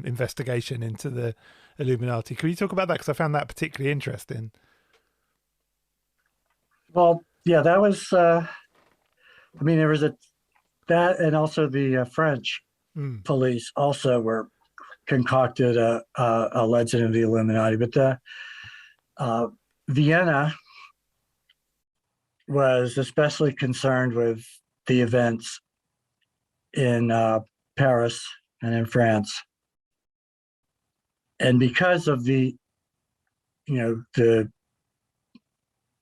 investigation into the Illuminati. Can you talk about that? Because I found that particularly interesting. Well, yeah, that was, there was that, and also the French police also were concocted a legend of the Illuminati. But Vienna was especially concerned with the events in Paris and in France. And because of the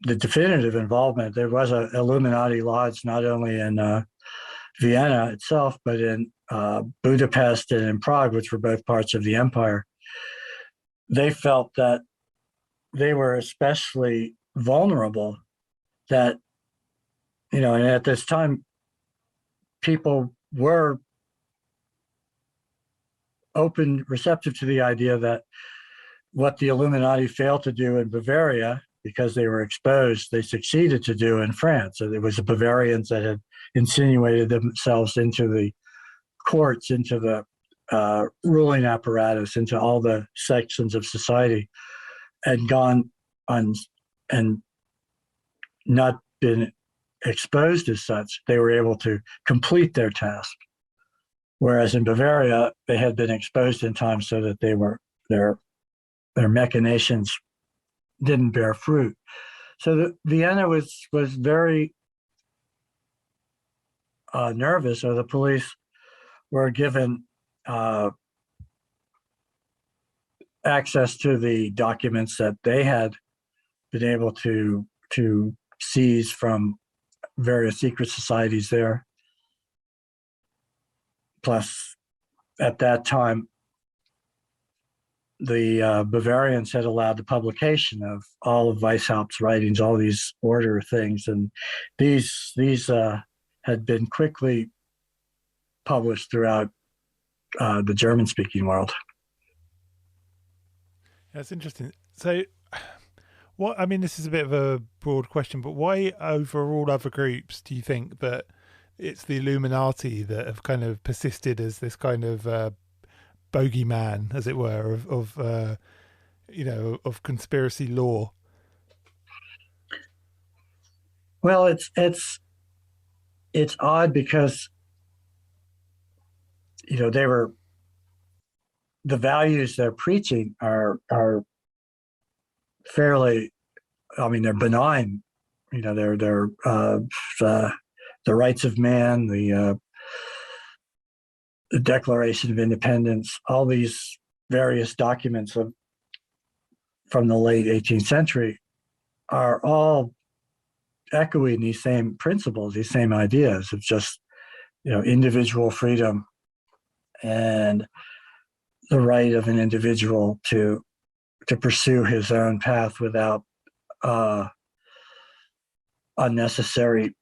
definitive involvement, there was an Illuminati lodge not only in Vienna itself, but in Budapest and in Prague, which were both parts of the empire. They felt that they were especially vulnerable, that, and at this time, people were open, receptive to the idea that what the Illuminati failed to do in Bavaria, because they were exposed, they succeeded to do in France. So it was the Bavarians that had insinuated themselves into the courts, into the ruling apparatus, into all the sections of society, and gone on and not been exposed as such. They were able to complete their task. Whereas in Bavaria, they had been exposed in time so that they were their machinations didn't bear fruit. So Vienna was very nervous, or the police were given access to the documents that they had been able to seize from various secret societies there. Plus, at that time, the Bavarians had allowed the publication of all of Weishaupt's writings, all these order things, and these had been quickly published throughout the German-speaking world. That's interesting. So, what I mean, this is a bit of a broad question, but why over all other groups do you think that it's the Illuminati that have kind of persisted as this kind of bogeyman, as it were, of conspiracy law? Well, it's odd because the values they're preaching are fairly, I mean, they're benign. They're the rights of man, the Declaration of Independence, all these various documents from the late 18th century are all echoing these same principles, these same ideas of just, individual freedom and the right of an individual to pursue his own path without unnecessary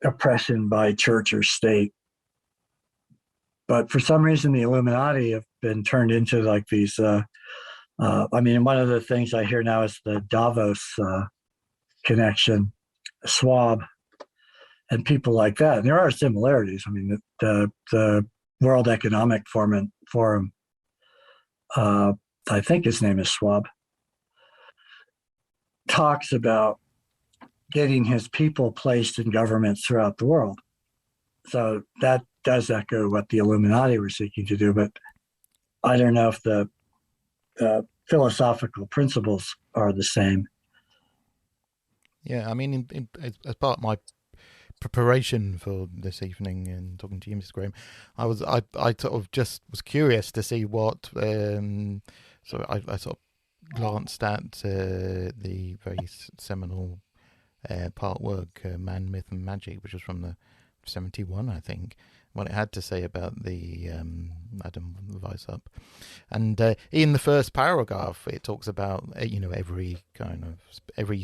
oppression by church or state. But for some reason, the Illuminati have been turned into like these. I mean, one of the things I hear now is the Davos connection, Schwab, and people like that. And there are similarities. I mean, the World Economic Forum, I think his name is Schwab, talks about getting his people placed in governments throughout the world. So that does echo what the Illuminati were seeking to do, but I don't know if the philosophical principles are the same. Yeah, I mean, as part of my preparation for this evening and talking to you, Mr. Graham, I sort of just was curious to see what. So I sort of glanced at the very seminal part work, Man, Myth, and Magic, which was from the 71, I think, what it had to say about the Adam Weishaupt. And in the first paragraph, it talks about every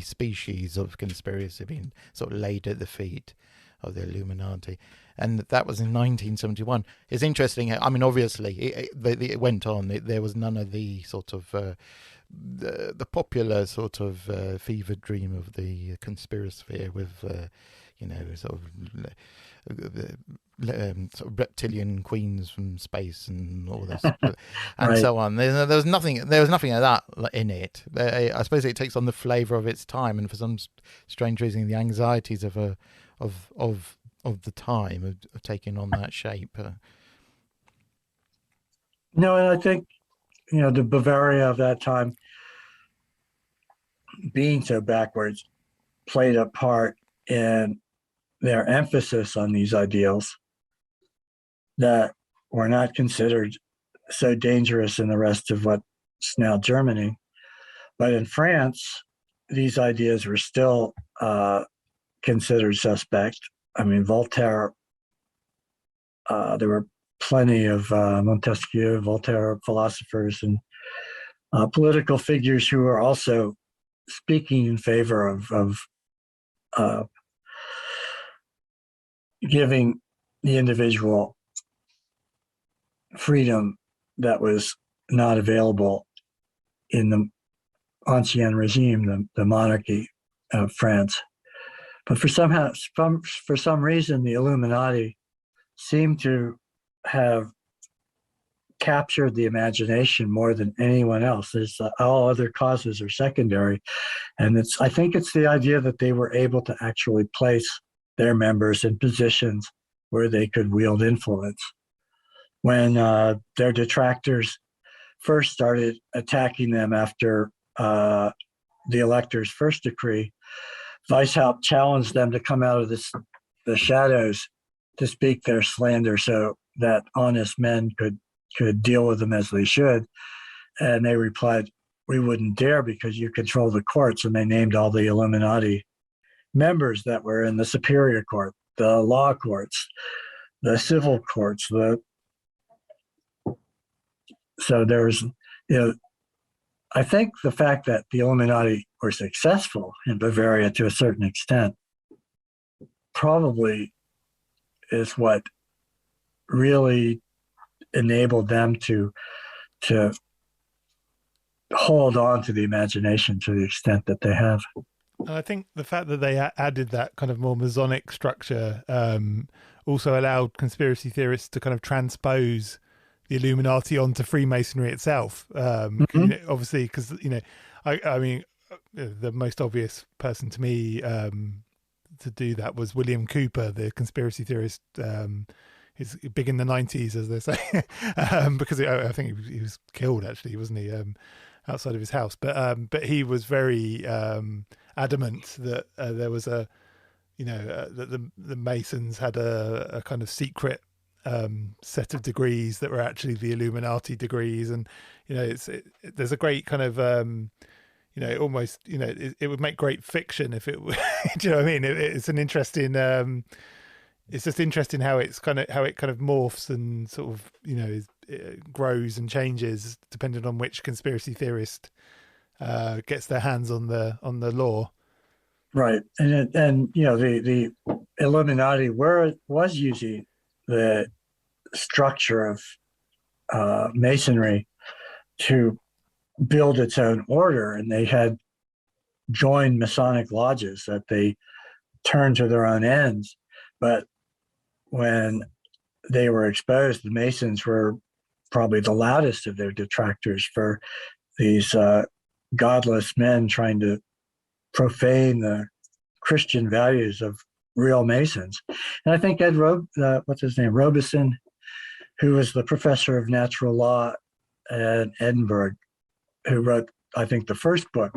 species of conspiracy being sort of laid at the feet of the Illuminati, and that was in 1971. It's interesting. I mean, obviously, it went on. There was none of the sort of the popular sort of fevered dream of the conspirasphere with sort of reptilian queens from space and all this and right. So on. There was nothing of that in it. I suppose it takes on the flavour of its time, and for some strange reason, the anxieties of the time of taking on that shape. No, and I think the Bavaria of that time, being so backwards, played a part in their emphasis on these ideals that were not considered so dangerous in the rest of what's now Germany. But in France, these ideas were still considered suspect. I mean, Voltaire, there were plenty of Montesquieu, Voltaire philosophers and political figures who were also speaking in favor of giving the individual freedom that was not available in the ancien regime, the monarchy of France. But for some reason, the Illuminati seem to have captured the imagination more than anyone else. There's all other causes are secondary, and I think it's the idea that they were able to actually place their members in positions where they could wield influence. When their detractors first started attacking them after the elector's first decree, Weishaupt challenged them to come out of the shadows to speak their slander so that honest men could deal with them as they should. And they replied, "We wouldn't dare because you control the courts." And they named all the Illuminati members that were in the superior court, the law courts, the civil courts. So there's, I think the fact that the Illuminati were successful in Bavaria to a certain extent probably is what really enabled them to hold on to the imagination to the extent that they have. And I think the fact that they added that kind of more Masonic structure also allowed conspiracy theorists to kind of transpose the Illuminati onto Freemasonry itself. Obviously, because I mean, the most obvious person to me to do that was William Cooper, the conspiracy theorist. He's big in the 90s, as they say, because I think he was killed, actually, wasn't he, outside of his house. But he was very adamant that there was that the Masons had a kind of secret set of degrees that were actually the Illuminati degrees, and there's a great kind of almost it would make great fiction if it do you know what I mean? It's an interesting. It's just interesting how it kind of morphs and sort of it grows and changes depending on which conspiracy theorist gets their hands on the law. Right, and the Illuminati was using the structure of Masonry to build its own order, and they had joined Masonic lodges that they turned to their own ends. But when they were exposed, the Masons were probably the loudest of their detractors for these godless men trying to profane the Christian values of real Masons. And I think Robeson, who was the professor of natural law at Edinburgh, who wrote, I think, the first book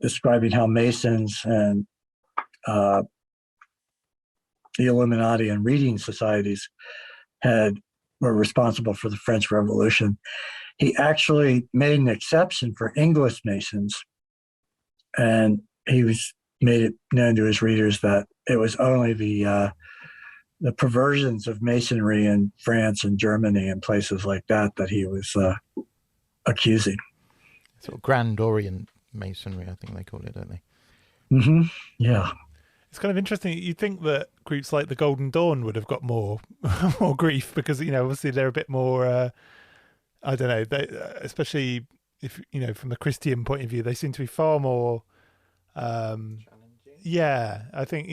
describing how Masons and the Illuminati and reading societies were responsible for the French Revolution. He actually made an exception for English Masons, and he made it known to his readers that it was only the perversions of Masonry in France and Germany and places like that he was accusing. Sort of Grand Orient Masonry, I think they call it, don't they? Mm-hmm. Yeah. It's kind of interesting. You'd think that groups like the Golden Dawn would have got more grief because, obviously they're a bit more, I don't know, especially if, from a Christian point of view, they seem to be far more, yeah, I think,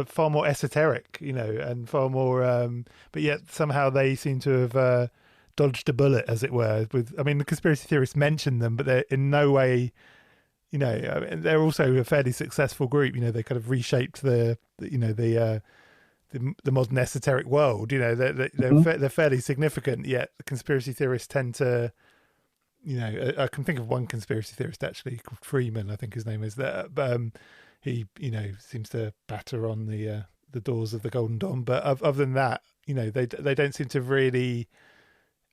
far more esoteric, and far more, but yet somehow they seem to have dodged a bullet, as it were. The conspiracy theorists mention them, but they're in no way, they're also a fairly successful group. They kind of reshaped the modern esoteric world. They're fairly significant. Yet the conspiracy theorists tend to, I can think of one conspiracy theorist actually called Freeman, I think his name is. That he seems to batter on the doors of the Golden Dawn. But other than that, they don't seem to have really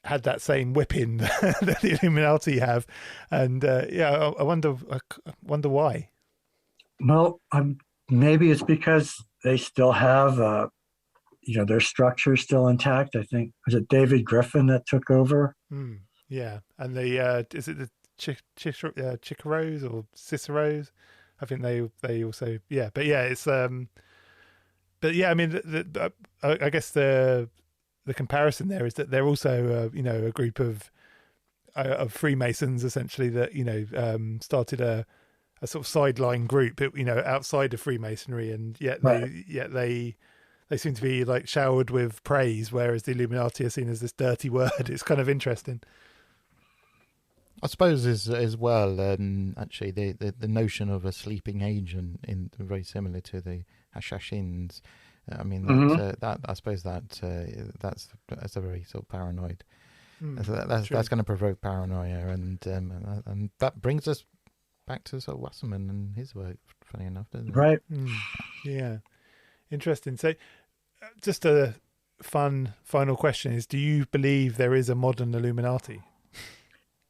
had that same whipping that the Illuminati have, and I wonder why. Well, maybe it's because they still have their structure still intact. I think, was it David Griffin that took over? Yeah, and is it the Chicaros or Ciceros? I think they also it's I guess the the comparison there is that they're also a group of Freemasons essentially that started a sort of sideline group outside of Freemasonry, and yet they seem to be like showered with praise, whereas the Illuminati are seen as this dirty word. It's kind of interesting. I suppose as well, actually, the notion of a sleeping agent in very similar to the assassins. I mean, that I suppose that's a very sort of paranoid. That's going to provoke paranoia, and that brings us back to sort of Wasserman and his work. Funny enough, doesn't it? Right. Yeah, interesting. So, just a fun final question is: do you believe there is a modern Illuminati?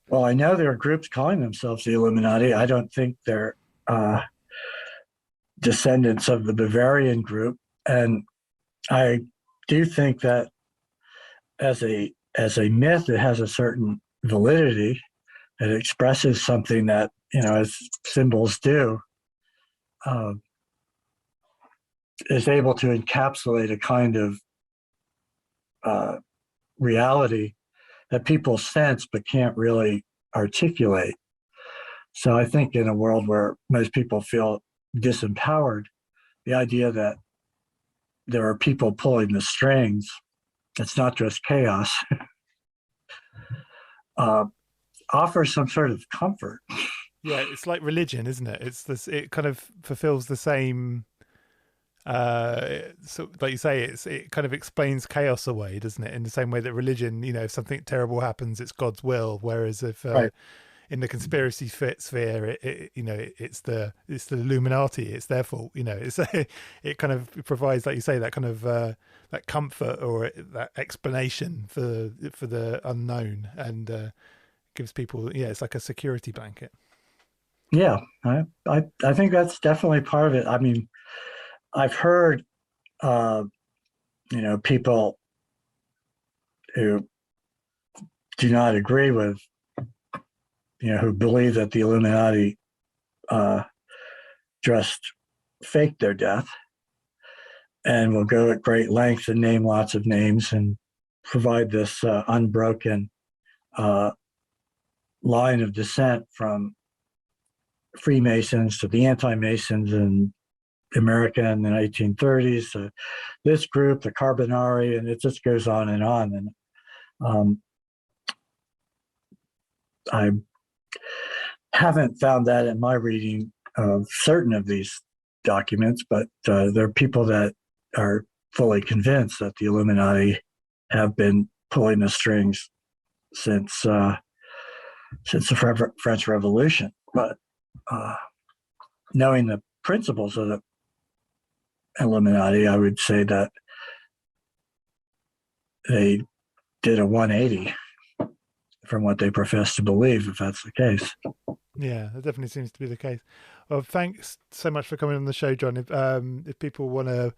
Well, I know there are groups calling themselves the Illuminati. I don't think they're descendants of the Bavarian group, and I do think that as a myth, it has a certain validity. It expresses something that, as symbols do, is able to encapsulate a kind of reality that people sense but can't really articulate. So I think in a world where most people feel disempowered, the idea that there are people pulling the strings, it's not just chaos, offers some sort of comfort. Yeah, it's like religion, isn't it? It's this. It kind of fulfills the same. So, like you say, it kind of explains chaos away, doesn't it? In the same way that religion, if something terrible happens, it's God's will. Whereas if in the conspiracy sphere, it's the Illuminati. It's their fault. It kind of provides, like you say, that kind of that comfort or that explanation for the unknown, and gives people, it's like a security blanket. Yeah, I think that's definitely part of it. I mean, I've heard, people who do not agree with, who believe that the Illuminati just faked their death, and will go at great lengths and name lots of names and provide this unbroken line of descent from Freemasons to the anti-Masons in America in the 1830s, this group, the Carbonari, and it just goes on. And I haven't found that in my reading of certain of these documents, but there are people that are fully convinced that the Illuminati have been pulling the strings since the French Revolution. But knowing the principles of the Illuminati, I would say that they did a 180 from what they profess to believe, if that's the case. Yeah, that definitely seems to be the case. Well, thanks so much for coming on the show, Jon. If people want to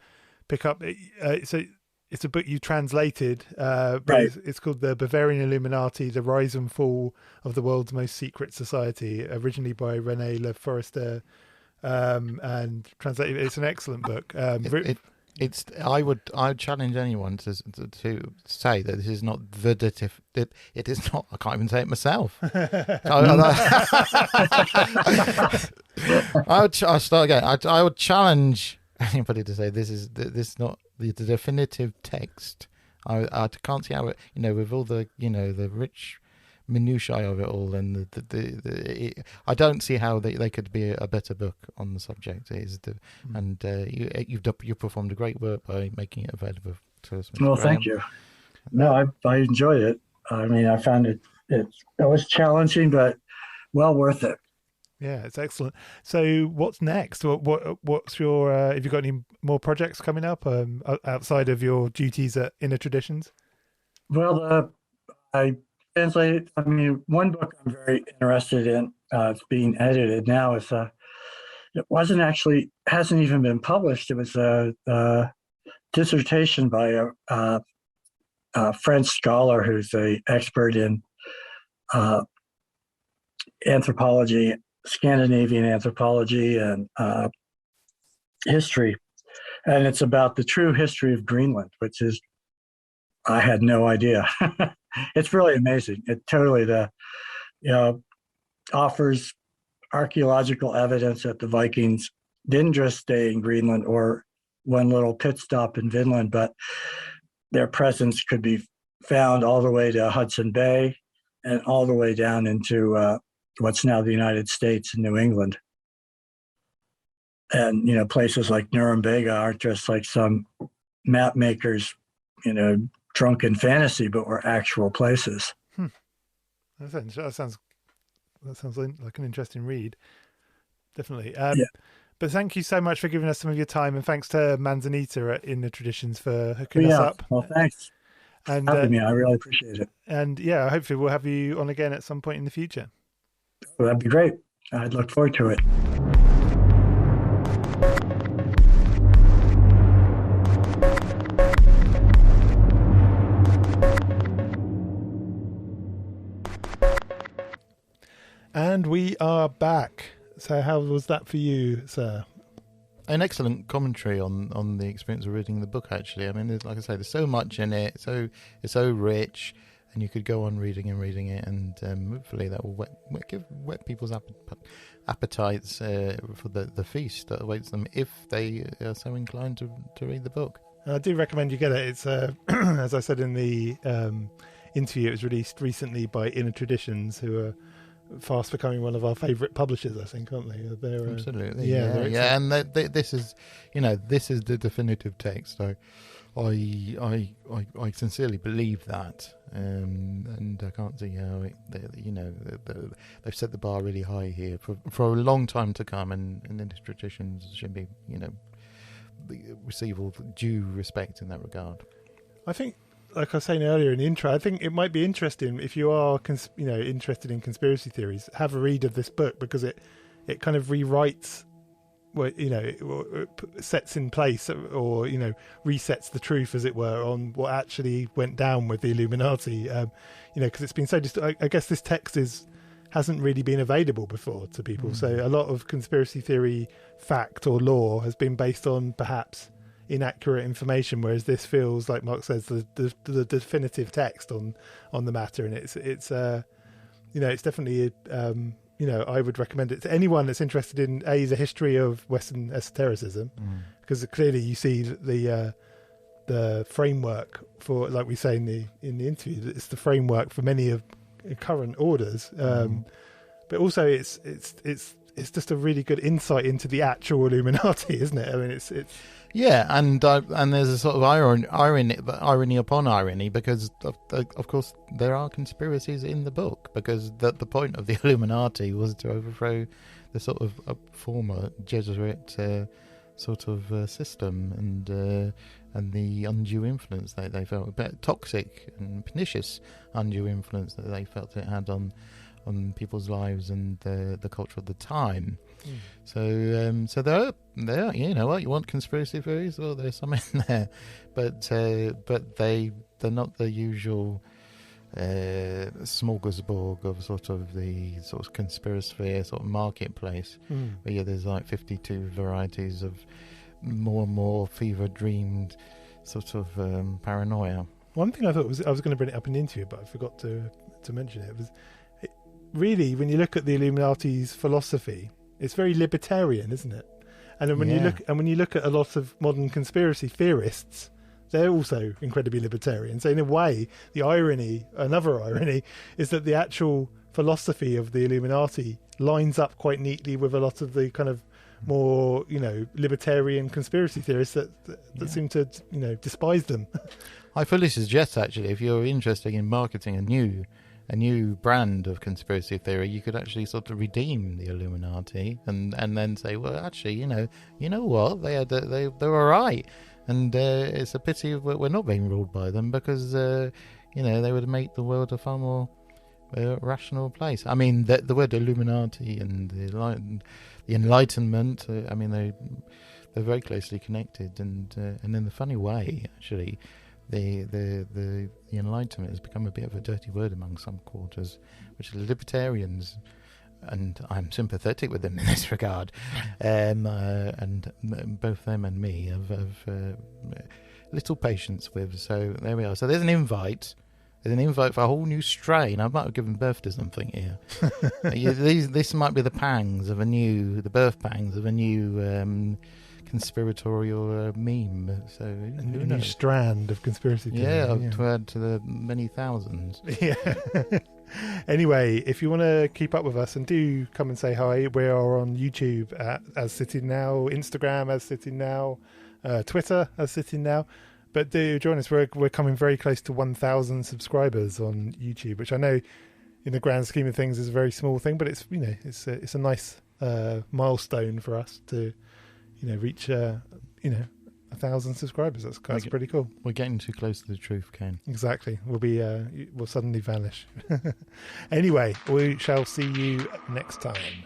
pick up, it's a book you translated, but right. It's called The Bavarian Illuminati, The Rise and Fall of the World's Most Secret Society, originally by René Le Forestier, and translated. It's an excellent book. I would challenge anyone to say that this is not vedative. It is not. I can't even say it myself. I'll start again. I would challenge anybody to say this not the definitive text. I can't see how it, with all the the rich minutiae of it all, and I don't see how they could be a better book on the subject. And you performed a great work by making it available to us. Well, thank you. No, I enjoyed it. I mean, I found it was challenging, but well worth it. Yeah, it's excellent. So, what's next? What's your? Have you got any more projects coming up outside of your duties at Inner Traditions? Well, I translated. I mean, one book I'm very interested in. It's being edited now. It hasn't even been published. It was a dissertation by a French scholar who's an expert in anthropology, Scandinavian anthropology, and history. And it's about the true history of Greenland, which is I had no idea. It's really amazing. It totally you know, offers archaeological evidence that the Vikings didn't just stay in Greenland or one little pit stop in Vinland, but their presence could be found all the way to Hudson Bay and all the way down into what's now the United States and New England. And, places like Nuremberg aren't just like some map makers, drunken fantasy, but were actual places. That sounds like an interesting read. Definitely. Yeah. But thank you so much for giving us some of your time, and thanks to Manzanita at Inner Traditions for hooking us up. Well, thanks. And having me. I really appreciate it. And yeah, hopefully we'll have you on again at some point in the future. Well, that'd be great. I'd look forward to it. And we are back. So how was that for you, sir? An excellent commentary on the experience of reading the book, actually. I mean, like I say, there's so much in it, it's so rich, and you could go on reading it, and hopefully that will whet people's appetites for the feast that awaits them if they are so inclined to read the book. I do recommend you get it. It's as I said in the interview, it was released recently by Inner Traditions, who are fast becoming one of our favourite publishers, I think, aren't they? They're, absolutely, yeah. And this is the definitive text. So I sincerely believe that, and I can't see how they've set the bar really high here for a long time to come, and Inner Traditions should be receive all due respect in that regard. I think, like I was saying earlier in the intro, I think it might be interesting if you are, interested in conspiracy theories, have a read of this book, because it kind of rewrites, it sets in place or resets the truth, as it were, on what actually went down with the Illuminati. Because it's been so. I guess this text hasn't really been available before to people. So a lot of conspiracy theory fact or law has been based on perhaps inaccurate information, whereas this feels, like Mark says, the definitive text on the matter, and it's definitely I would recommend it to anyone that's interested in the history of Western esotericism, because clearly you see the framework for, like we say in the interview, it's the framework for many of current orders, but also it's just a really good insight into the actual Illuminati, isn't it? I mean, it's yeah, and there's a sort of irony upon irony, because of course there are conspiracies in the book, because the point of the Illuminati was to overthrow the sort of former Jesuit sort of system, and the undue influence that they felt, toxic and pernicious undue influence that they felt it had on people's lives and the culture of the time. So there are, you want conspiracy theories? Well, there's some in there, but they're not the usual smorgasbord of sort of the sort of conspirasphere sort of marketplace, where there's like 52 varieties of more and more fever dreamed sort of paranoia. One thing I thought I was going to bring it up in the interview, but I forgot to mention it. Really, when you look at the Illuminati's philosophy, it's very libertarian, isn't it? And then when you look at a lot of modern conspiracy theorists, they're also incredibly libertarian. So in a way, another irony, is that the actual philosophy of the Illuminati lines up quite neatly with a lot of the kind of more, libertarian conspiracy theorists that seem to, despise them. I fully suggest, actually, if you're interested in marketing a new brand of conspiracy theory, you could actually sort of redeem the Illuminati and then say, well, actually, you know what, they were right, and it's a pity we're not being ruled by them, because they would make the world a far more rational place. I mean, the word Illuminati and the Enlightenment, I mean, they're very closely connected, and in a funny way, actually. The Enlightenment has become a bit of a dirty word among some quarters, which are libertarians, and I'm sympathetic with them in this regard. And both them and me have little patience with. So there we are. So there's an invite. There's an invite for a whole new strain. I might have given birth to something here. This might be the birth pangs of a new conspiratorial meme. So a new strand of conspiracy theory. To add to the many thousands. Yeah. Anyway, if you want to keep up with us, and do come and say hi, we are on YouTube as Sitting Now, Instagram as Sitting Now, Twitter as Sitting Now. But do join us. We're coming very close to 1,000 subscribers on YouTube, which I know, in the grand scheme of things, is a very small thing. But it's it's a nice milestone for us to reach 1,000 subscribers. That's pretty cool. We're getting too close to the truth, Ken. Exactly. We'll suddenly vanish. Anyway, we shall see you next time.